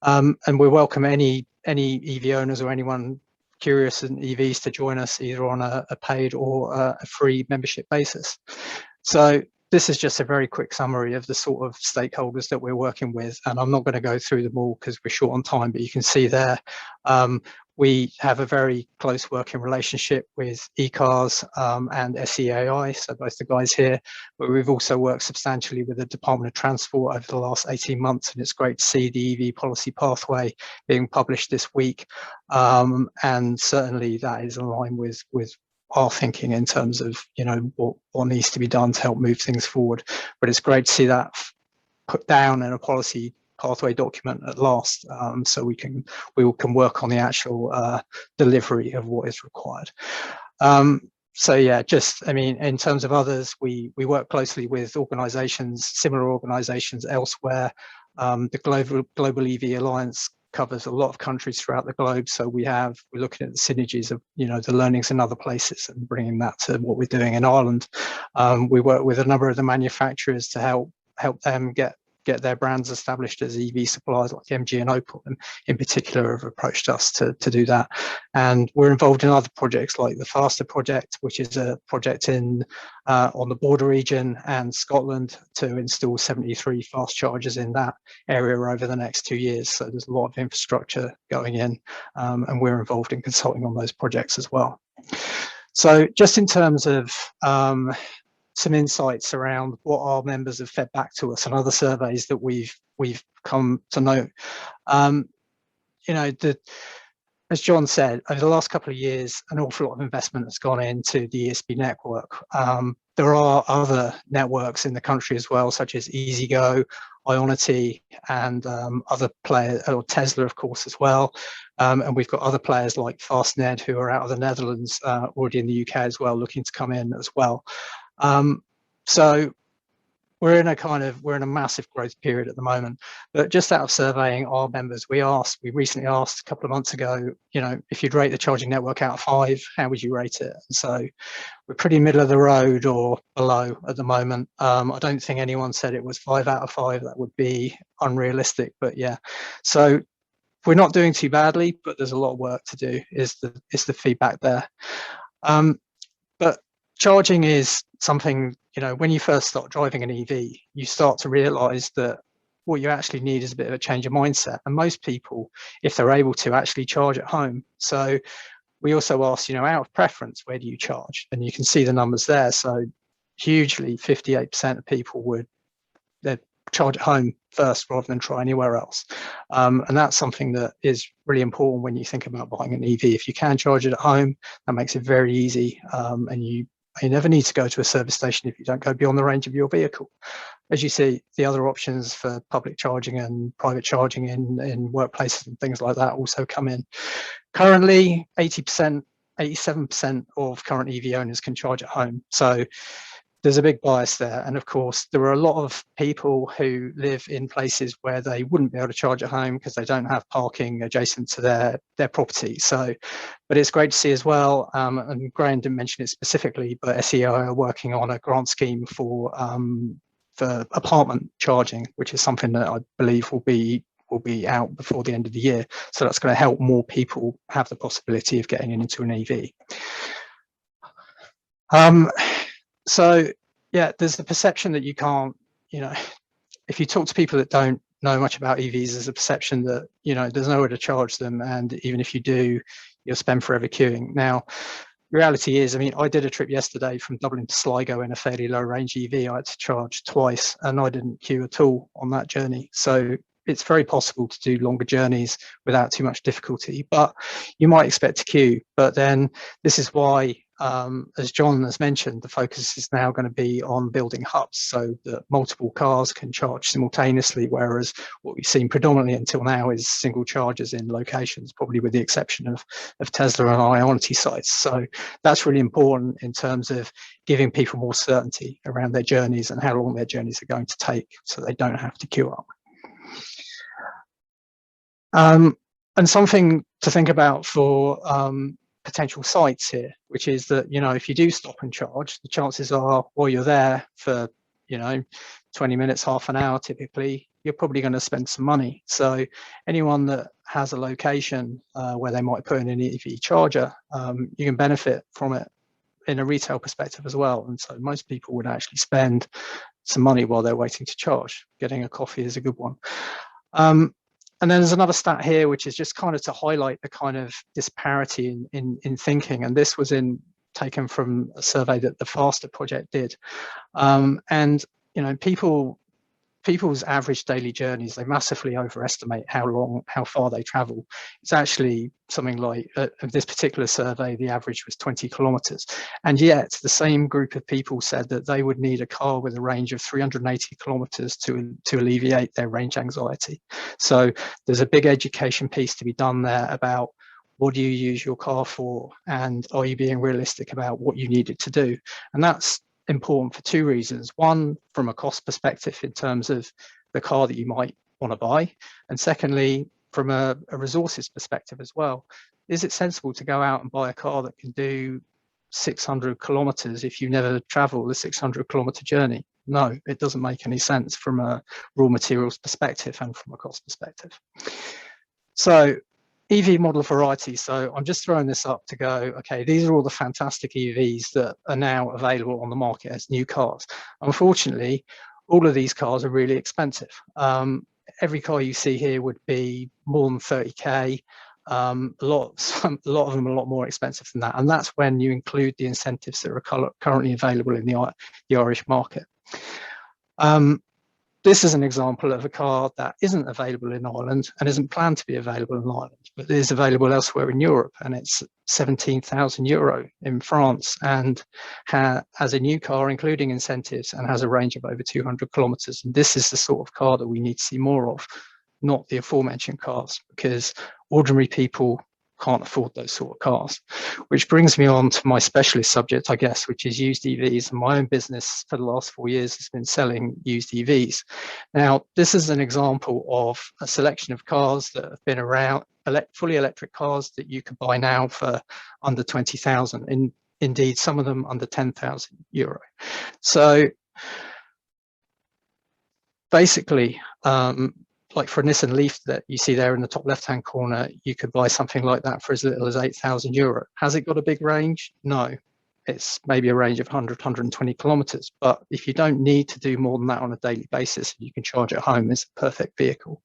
And we welcome any EV owners or anyone curious in EVs to join us either on a paid or a free membership basis. So this is just a very quick summary of the sort of stakeholders that we're working with, and I'm not going to go through them all because we're short on time, but you can see there we have a very close working relationship with eCars and SEAI, so both the guys here, but we've also worked substantially with the Department of Transport over the last 18 months, and it's great to see the EV policy pathway being published this week, and certainly that is in line with our thinking in terms of what needs to be done to help move things forward. But it's great to see that put down in a policy pathway document at last, so we can work on the actual delivery of what is required. So yeah, in terms of others, we work closely with similar organizations elsewhere. The Global EV Alliance covers a lot of countries throughout the globe, so we're looking at the synergies of the learnings in other places and bringing that to what we're doing in Ireland. We work with a number of the manufacturers to help them get their brands established as EV suppliers, like MG and Opel in particular have approached us to do that. And we're involved in other projects like the Faster project, which is a project on the border region and Scotland to install 73 fast chargers in that area over the next 2 years. So there's a lot of infrastructure going in, and we're involved in consulting on those projects as well. So just in terms of some insights around what our members have fed back to us and other surveys that we've come to know. as John said, over the last couple of years, an awful lot of investment has gone into the ESB network. There are other networks in the country as well, such as EasyGo, Ionity, and other players, or Tesla, of course, as well. And we've got other players like Fastned, who are out of the Netherlands, already in the UK as well, looking to come in as well. So we're in a massive growth period at the moment. But just out of surveying our members, we recently asked a couple of months ago, if you'd rate the charging network out of 5, how would you rate it? And so we're pretty middle of the road or below at the moment. I don't think anyone said it was 5 out of 5. That would be unrealistic, but yeah. So we're not doing too badly, but there's a lot of work to do, is the feedback there. But charging is something, when you first start driving an EV, you start to realize that what you actually need is a bit of a change of mindset. And most people, if they're able to, actually charge at home. So we also asked, out of preference, where do you charge? And you can see the numbers there. So hugely, 58% of people they'd charge at home first rather than try anywhere else. And that's something that is really important when you think about buying an EV. If you can charge it at home, that makes it very easy. And you never need to go to a service station if you don't go beyond the range of your vehicle. As you see, the other options for public charging and private charging in workplaces and things like that also come in. Currently, 80%, 87% of current EV owners can charge at home. So there's a big bias there. And of course, there are a lot of people who live in places where they wouldn't be able to charge at home because they don't have parking adjacent to their property. So, but it's great to see as well, and Graham didn't mention it specifically, but SEO are working on a grant scheme for apartment charging, which is something that I believe will be out before the end of the year. So that's going to help more people have the possibility of getting into an EV. So yeah, there's the perception that you can't, if you talk to people that don't know much about EVs, there's a perception that, there's nowhere to charge them. And even if you do, you'll spend forever queuing. Now, reality is, I did a trip yesterday from Dublin to Sligo in a fairly low range EV. I had to charge twice and I didn't queue at all on that journey. So it's very possible to do longer journeys without too much difficulty, but you might expect to queue. But then this is why, as John has mentioned, the focus is now going to be on building hubs so that multiple cars can charge simultaneously, whereas what we've seen predominantly until now is single chargers in locations, probably with the exception of Tesla and Ionity sites. So that's really important in terms of giving people more certainty around their journeys and how long their journeys are going to take, so they don't have to queue up. And something to think about for potential sites here, which is that, if you do stop and charge, the chances are while you're there for, 20 minutes, half an hour, typically, you're probably going to spend some money. So anyone that has a location where they might put in an EV charger, you can benefit from it in a retail perspective as well. And so most people would actually spend some money while they're waiting to charge. Getting a coffee is a good one. And then there's another stat here, which is just kind of to highlight the kind of disparity in thinking. And this was taken from a survey that the Faster project did. And, people's average daily journeys, they massively overestimate how far they travel. It's actually something like, of this particular survey, the average was 20 kilometers. And yet the same group of people said that they would need a car with a range of 380 kilometers to alleviate their range anxiety. So there's a big education piece to be done there about what do you use your car for, and are you being realistic about what you need it to do? And that's important for two reasons. One, from a cost perspective in terms of the car that you might want to buy, and secondly, from a resources perspective as well. Is it sensible to go out and buy a car that can do 600 kilometers if you never travel the 600 kilometer journey? No, it doesn't make any sense from a raw materials perspective and from a cost perspective. So EV model variety. So I'm just throwing this up to go, okay, these are all the fantastic EVs that are now available on the market as new cars. Unfortunately, all of these cars are really expensive. Every car you see here would be more than 30K. A lot of them are a lot more expensive than that. And that's when you include the incentives that are currently available in the Irish market. this is an example of a car that isn't available in Ireland and isn't planned to be available in Ireland, but is available elsewhere in Europe, and it's 17,000 euro in France, and has a new car, including incentives, and has a range of over 200 kilometers. And this is the sort of car that we need to see more of, not the aforementioned cars, because ordinary people can't afford those sort of cars. Which brings me on to my specialist subject, I guess, which is used EVs. And my own business for the last 4 years has been selling used EVs. Now, this is an example of a selection of cars that have been around, fully electric cars that you could buy now for under 20,000, indeed some of them under 10,000 euro. So basically, like for a Nissan Leaf that you see there in the top left-hand corner, you could buy something like that for as little as 8,000 euro. Has it got a big range? No, it's maybe a range of 100, 120 kilometers. But if you don't need to do more than that on a daily basis, you can charge at home, it's a perfect vehicle.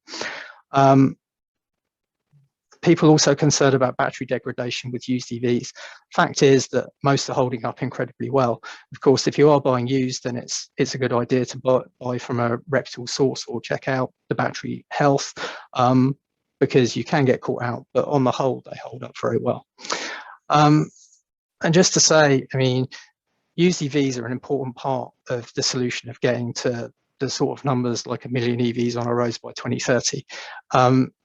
People also concerned about battery degradation with used EVs. Fact is that most are holding up incredibly well. Of course, if you are buying used, then it's a good idea to buy from a reputable source or check out the battery health, because you can get caught out, but on the whole, they hold up very well. And just to say, I mean, used EVs are an important part of the solution of getting to the sort of numbers like 1 million EVs on our roads by 2030.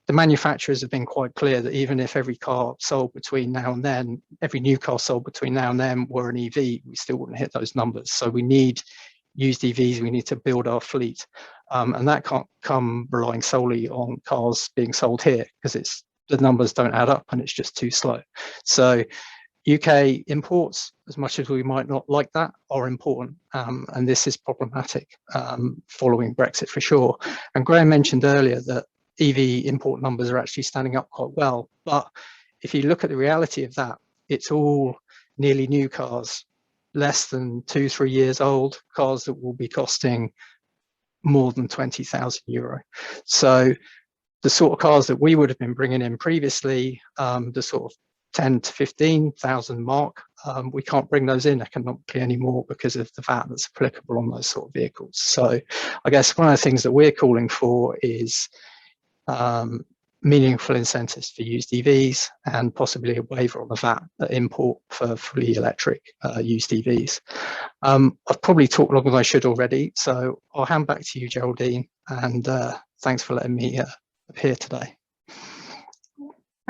The manufacturers have been quite clear that even if every car sold between now and then, every new car sold between now and then were an EV, we still wouldn't hit those numbers. So we need used EVs, we need to build our fleet. And that can't come relying solely on cars being sold here, because the numbers don't add up and it's just too slow. So UK imports, as much as we might not like that, are important. And this is problematic following Brexit for sure. And Graham mentioned earlier that EV import numbers are actually standing up quite well. But if you look at the reality of that, it's all nearly new cars, less than 2-3 years old, cars that will be costing more than 20,000 euro. So the sort of cars that we would have been bringing in previously, the sort of 10 to 15,000 mark, we can't bring those in economically anymore because of the VAT that's applicable on those sort of vehicles. So I guess one of the things that we're calling for is meaningful incentives for used EVs and possibly a waiver on the VAT import for fully electric used EVs. I've probably talked longer than I should already, so I'll hand back to you, Geraldine, and thanks for letting me appear today.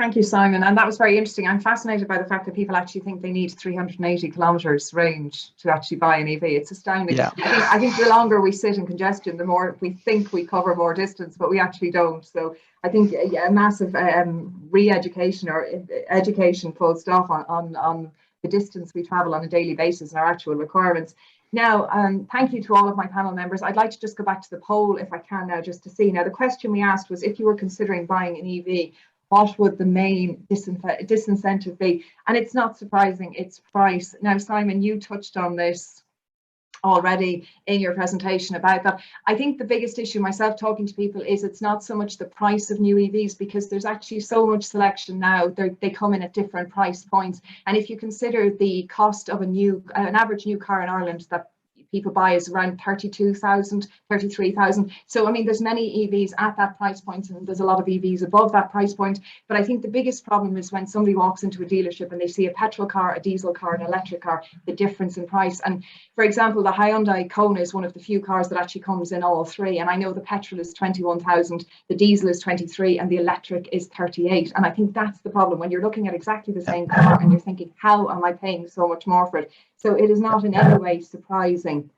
Thank you, Simon. And that was very interesting. I'm fascinated by the fact that people actually think they need 380 kilometers range to actually buy an EV. It's astounding. Yeah. I think the longer we sit in congestion, the more we think we cover more distance, but we actually don't. So I think a massive re-education or education full stop on the distance we travel on a daily basis and our actual requirements. Now, thank you to all of my panel members. I'd like to just go back to the poll if I can now, just to see. Now, the question we asked was, if you were considering buying an EV, what would the main disincentive be? And it's not surprising, it's price. Now, Simon, you touched on this already in your presentation about that. I think the biggest issue, myself talking to people, is it's not so much the price of new EVs, because there's actually so much selection now. They come in at different price points. And if you consider the cost of an average new car in Ireland that people buy is around 32,000, 33,000. So, I mean, there's many EVs at that price point, and there's a lot of EVs above that price point. But I think the biggest problem is when somebody walks into a dealership and they see a petrol car, a diesel car, an electric car, the difference in price. And for example, the Hyundai Kona is one of the few cars that actually comes in all three. And I know the petrol is 21,000, the diesel is 23, and the electric is 38. And I think that's the problem when you're looking at exactly the same car and you're thinking, how am I paying so much more for it? So it is not in any way surprising.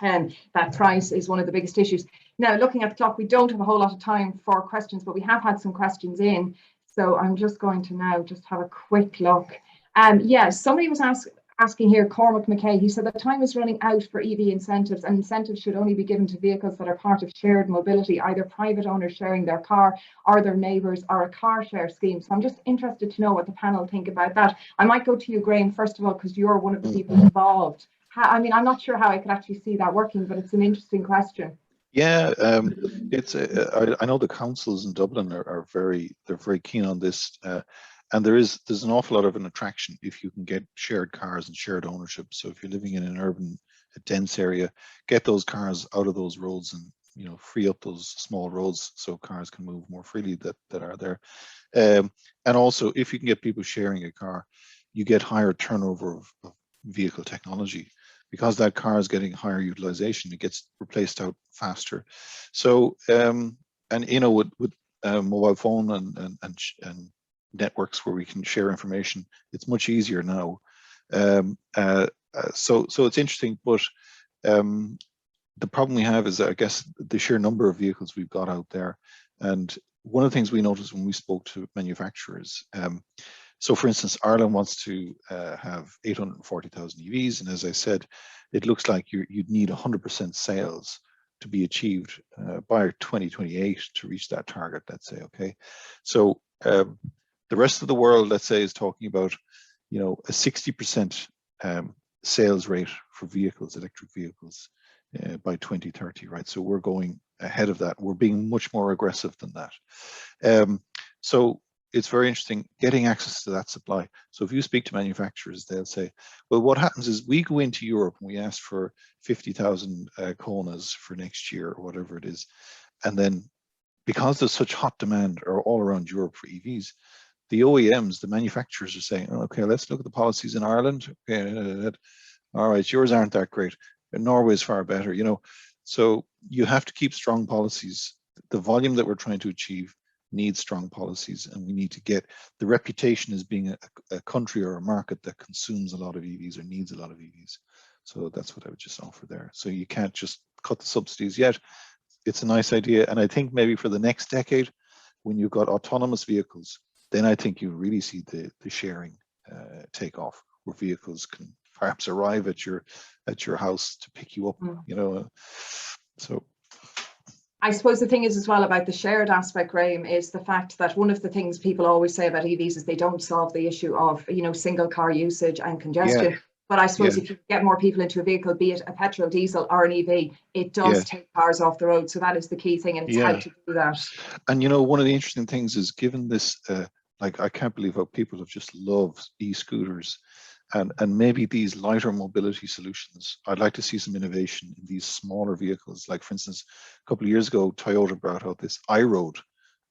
That price is one of the biggest issues. Now, looking at the clock, we don't have a whole lot of time for questions, but we have had some questions in. So I'm just going to now just have a quick look. Yes, somebody was asking here, Cormac McKay, he said that time is running out for EV incentives, and incentives should only be given to vehicles that are part of shared mobility, either private owners sharing their car or their neighbours, or a car share scheme. So I'm just interested to know what the panel think about that. I might go to you, Graham, first of all, because you're one of the people involved. I mean, I'm not sure how I could actually see that working, but it's an interesting question. Yeah, it's. I know the councils in Dublin are very keen on this, and there's an awful lot of an attraction if you can get shared cars and shared ownership. So if you're living in an urban, dense area, get those cars out of those roads and free up those small roads so cars can move more freely that are there. And also, if you can get people sharing a car, you get higher turnover of vehicle technology, because that car is getting higher utilization. It gets replaced out faster. So, and with mobile phone and networks where we can share information, it's much easier now. So it's interesting, but the problem we have is, I guess, the sheer number of vehicles we've got out there. And one of the things we noticed when we spoke to manufacturers, so for instance, Ireland wants to have 840,000 EVs. And as I said, it looks like you'd need 100% sales to be achieved by 2028 to reach that target, let's say, okay? So the rest of the world, let's say, is talking about, a 60% sales rate for vehicles, electric vehicles, by 2030, right? So we're going ahead of that. We're being much more aggressive than that. So it's very interesting getting access to that supply. So if you speak to manufacturers, they'll say, well, what happens is we go into Europe and we ask for 50,000 Konas for next year or whatever it is. And then because there's such hot demand all around Europe for EVs, the OEMs, the manufacturers are saying, okay, let's look at the policies in Ireland. Okay, all right, yours aren't that great. Norway is far better, So you have to keep strong policies. The volume that we're trying to achieve needs strong policies, and we need to get the reputation as being a country or a market that consumes a lot of EVs or needs a lot of EVs. So that's what I would just offer there. So you can't just cut the subsidies yet. It's a nice idea. And I think maybe for the next decade, when you've got autonomous vehicles, then I think you really see the sharing take off, where vehicles can perhaps arrive at your house to pick you up, So I suppose the thing is as well about the shared aspect, Graham, is the fact that one of the things people always say about EVs is they don't solve the issue of, single car usage and congestion. Yeah. But I suppose if you get more people into a vehicle, be it a petrol, diesel or an EV, it does take cars off the road. So that is the key thing, and it's how to do that. And one of the interesting things is, given this, I can't believe how people have just loved e-scooters. And maybe these lighter mobility solutions, I'd like to see some innovation in these smaller vehicles. Like, for instance, a couple of years ago, Toyota brought out this iRoad,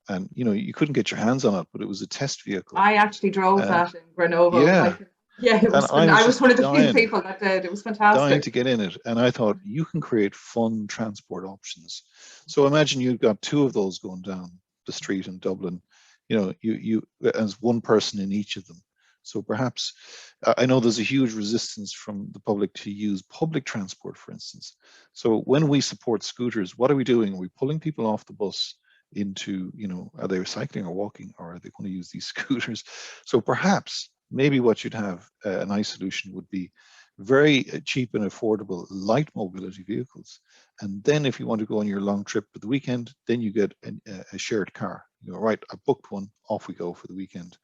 and you couldn't get your hands on it, but it was a test vehicle. I actually drove that in Grenoble. It was. I was one of the few people that did. It was fantastic. Dying to get in it, and I thought, you can create fun transport options. So imagine you've got two of those going down the street in Dublin. You as one person in each of them. So perhaps, I know there's a huge resistance from the public to use public transport, for instance. So when we support scooters, what are we doing? Are we pulling people off the bus into, are they cycling or walking, or are they going to use these scooters? So perhaps, maybe what you'd have, a nice solution would be very cheap and affordable light mobility vehicles. And then if you want to go on your long trip for the weekend, then you get a shared car. Right, I booked one, off we go for the weekend.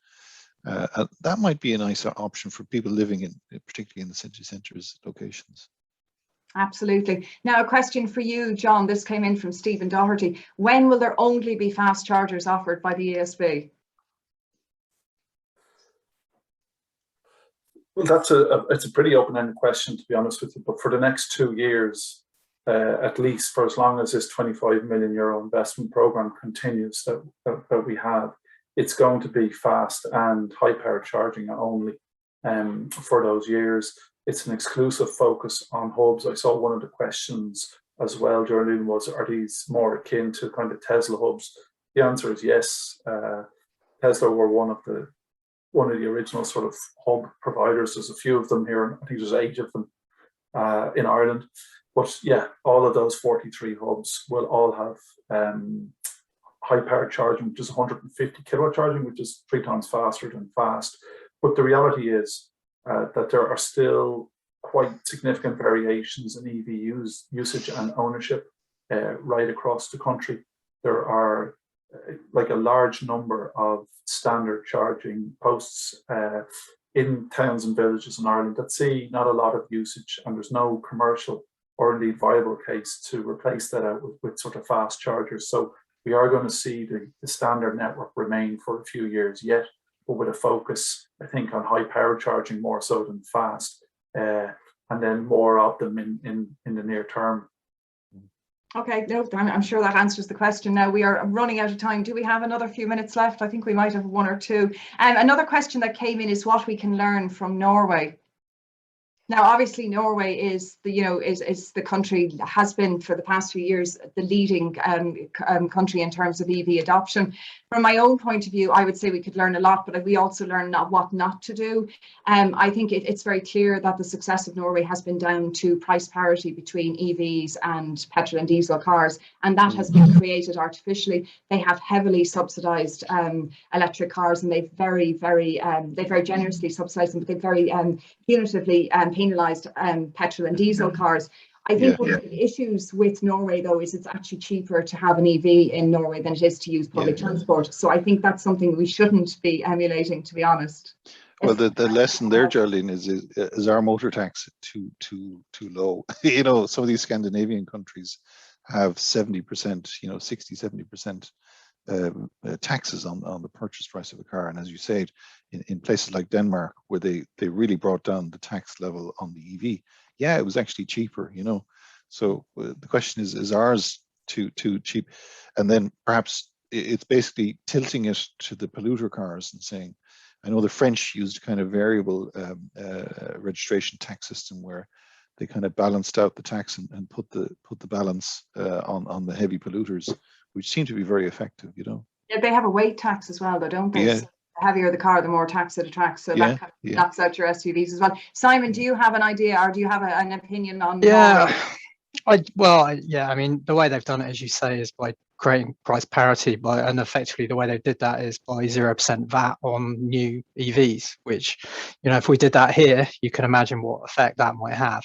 That might be a nice option for people living particularly in the city centres locations. Absolutely. Now, a question for you, John. This came in from Stephen Doherty. When will there only be fast chargers offered by the ESB? Well, it's a pretty open-ended question, to be honest with you. But for the next 2 years, at least for as long as this €25 million investment programme continues that we have, it's going to be fast and high-powered charging only for those years. It's an exclusive focus on hubs. I saw one of the questions as well, Geraldine, was, are these more akin to kind of Tesla hubs? The answer is yes. Tesla were one of the original sort of hub providers. There's a few of them here. I think there's 8 of them in Ireland. But yeah, all of those 43 hubs will all have high-powered charging, which is 150 kilowatt charging, which is 3 times faster than fast. But the reality is that there are still quite significant variations in EV usage and ownership right across the country. There are like a large number of standard charging posts in towns and villages in Ireland that see not a lot of usage, and there's no commercial or indeed viable case to replace that out with sort of fast chargers. So we are going to see the standard network remain for a few years yet, but with a focus, I think, on high power charging more so than fast, and then more of them in the near term. Okay, no, I'm sure that answers the question. Now we are running out of time. Do we have another few minutes left? I think we might have one or two. Another question that came in is what we can learn from Norway. Now, obviously, Norway is the, is the country, has been for the past few years, the leading country in terms of EV adoption. From my own point of view, I would say we could learn a lot, but we also learn what not to do. I think it's very clear that the success of Norway has been down to price parity between EVs and petrol and diesel cars, and that has been created artificially. They have heavily subsidised electric cars, and they've very generously subsidised them, but they've very punitively penalised petrol and diesel cars. I think one of the issues with Norway, though, is it's actually cheaper to have an EV in Norway than it is to use public transport. So I think that's something we shouldn't be emulating, to be honest. Well, the lesson there, Geraldine, is our motor tax too low? Some of these Scandinavian countries have 70%, 60, 70% taxes on the purchase price of a car. And as you said, in places like Denmark, where they really brought down the tax level on the EV, it was actually cheaper, So the question is ours too cheap? And then perhaps it's basically tilting it to the polluter cars and saying, I know the French used kind of variable registration tax system where they kind of balanced out the tax and put the balance on the heavy polluters, which seemed to be very effective, Yeah, they have a weight tax as well, though, don't they? Yeah. So the heavier the car, the more tax it attracts. So that kind of knocks out your SUVs as well. Simon, do you have an idea, or do you have an opinion on Norway? I mean, the way they've done it, as you say, is by creating price parity, and effectively the way they did that is by 0% VAT on new EVs, which, if we did that here, you can imagine what effect that might have.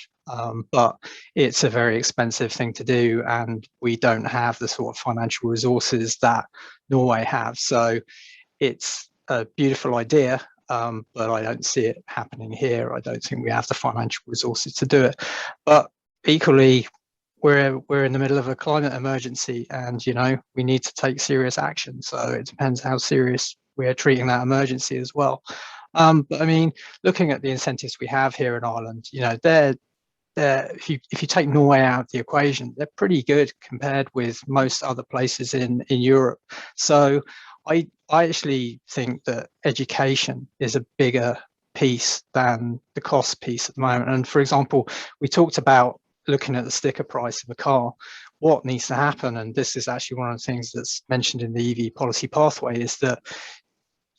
But it's a very expensive thing to do, and we don't have the sort of financial resources that Norway have. So it's a beautiful idea, but I don't see it happening here. I don't think we have the financial resources to do it. But equally, we're in the middle of a climate emergency, and we need to take serious action. So it depends how serious we're treating that emergency as well. But I mean, looking at the incentives we have here in Ireland, they're if you take Norway out of the equation, they're pretty good compared with most other places in Europe. So I actually think that education is a bigger piece than the cost piece at the moment. And for example, we talked about looking at the sticker price of a car. What needs to happen, and this is actually one of the things that's mentioned in the EV policy pathway, is that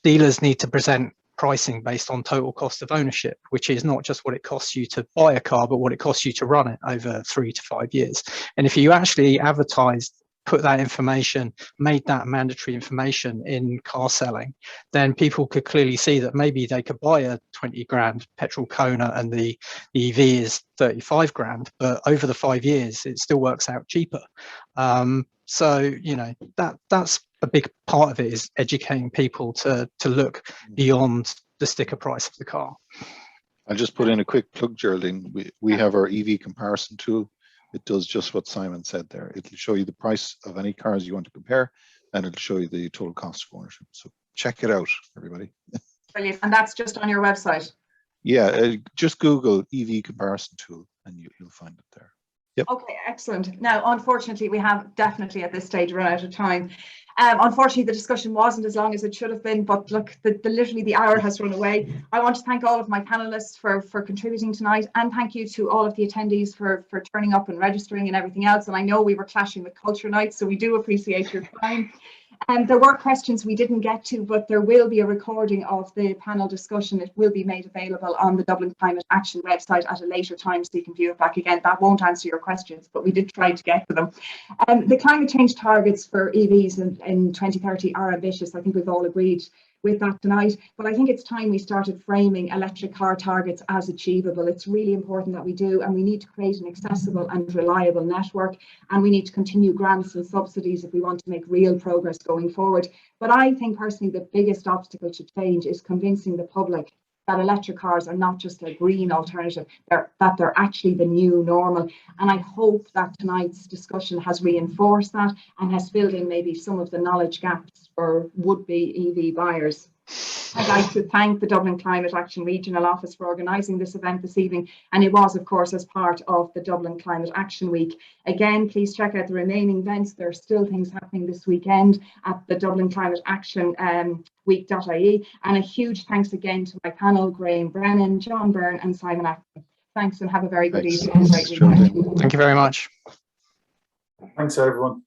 dealers need to present pricing based on total cost of ownership, which is not just what it costs you to buy a car, but what it costs you to run it over 3 to 5 years. And if you actually advertised, put that information, made that mandatory information in car selling, then people could clearly see that maybe they could buy a 20 grand petrol Kona and the EV is 35 grand, but over the 5 years, it still works out cheaper. So, that's a big part of it, is educating people to look beyond the sticker price of the car. I'll just put in a quick plug, Geraldine. We have our EV comparison tool. It does just what Simon said there. It'll show you the price of any cars you want to compare, and it'll show you the total cost of ownership. So check it out, everybody. Brilliant. And that's just on your website? Yeah, just Google EV comparison tool and you'll find it there. Yep. Okay, excellent. Now, unfortunately, we have definitely at this stage run out of time. Unfortunately, the discussion wasn't as long as it should have been, but look, literally the hour has run away. I want to thank all of my panelists for contributing tonight, and thank you to all of the attendees for turning up and registering and everything else. And I know we were clashing with Culture Night, so we do appreciate your time. There were questions we didn't get to, but there will be a recording of the panel discussion. It will be made available on the Dublin Climate Action website at a later time, so you can view it back again. That won't answer your questions, but we did try to get to them. The climate change targets for EVs in 2030 are ambitious. I think we've all agreed with that tonight, but I think it's time we started framing electric car targets as achievable. It's really important that we do, and we need to create an accessible and reliable network, and we need to continue grants and subsidies if we want to make real progress going forward. But I think personally the biggest obstacle to change is convincing the public that electric cars are not just a green alternative, that they're actually the new normal. And I hope that tonight's discussion has reinforced that and has filled in maybe some of the knowledge gaps for would-be EV buyers. I'd like to thank the Dublin Climate Action Regional Office for organising this event this evening, and it was, of course, as part of the Dublin Climate Action Week. Again, please check out the remaining events. There are still things happening this weekend at the Dublin Climate Action Week.ie, and a huge thanks again to my panel, Graham Brennan, John Byrne and Simon Acton. Thanks and have a very good Thanks. evening and a great weekend. Thank you very much. Thanks, everyone.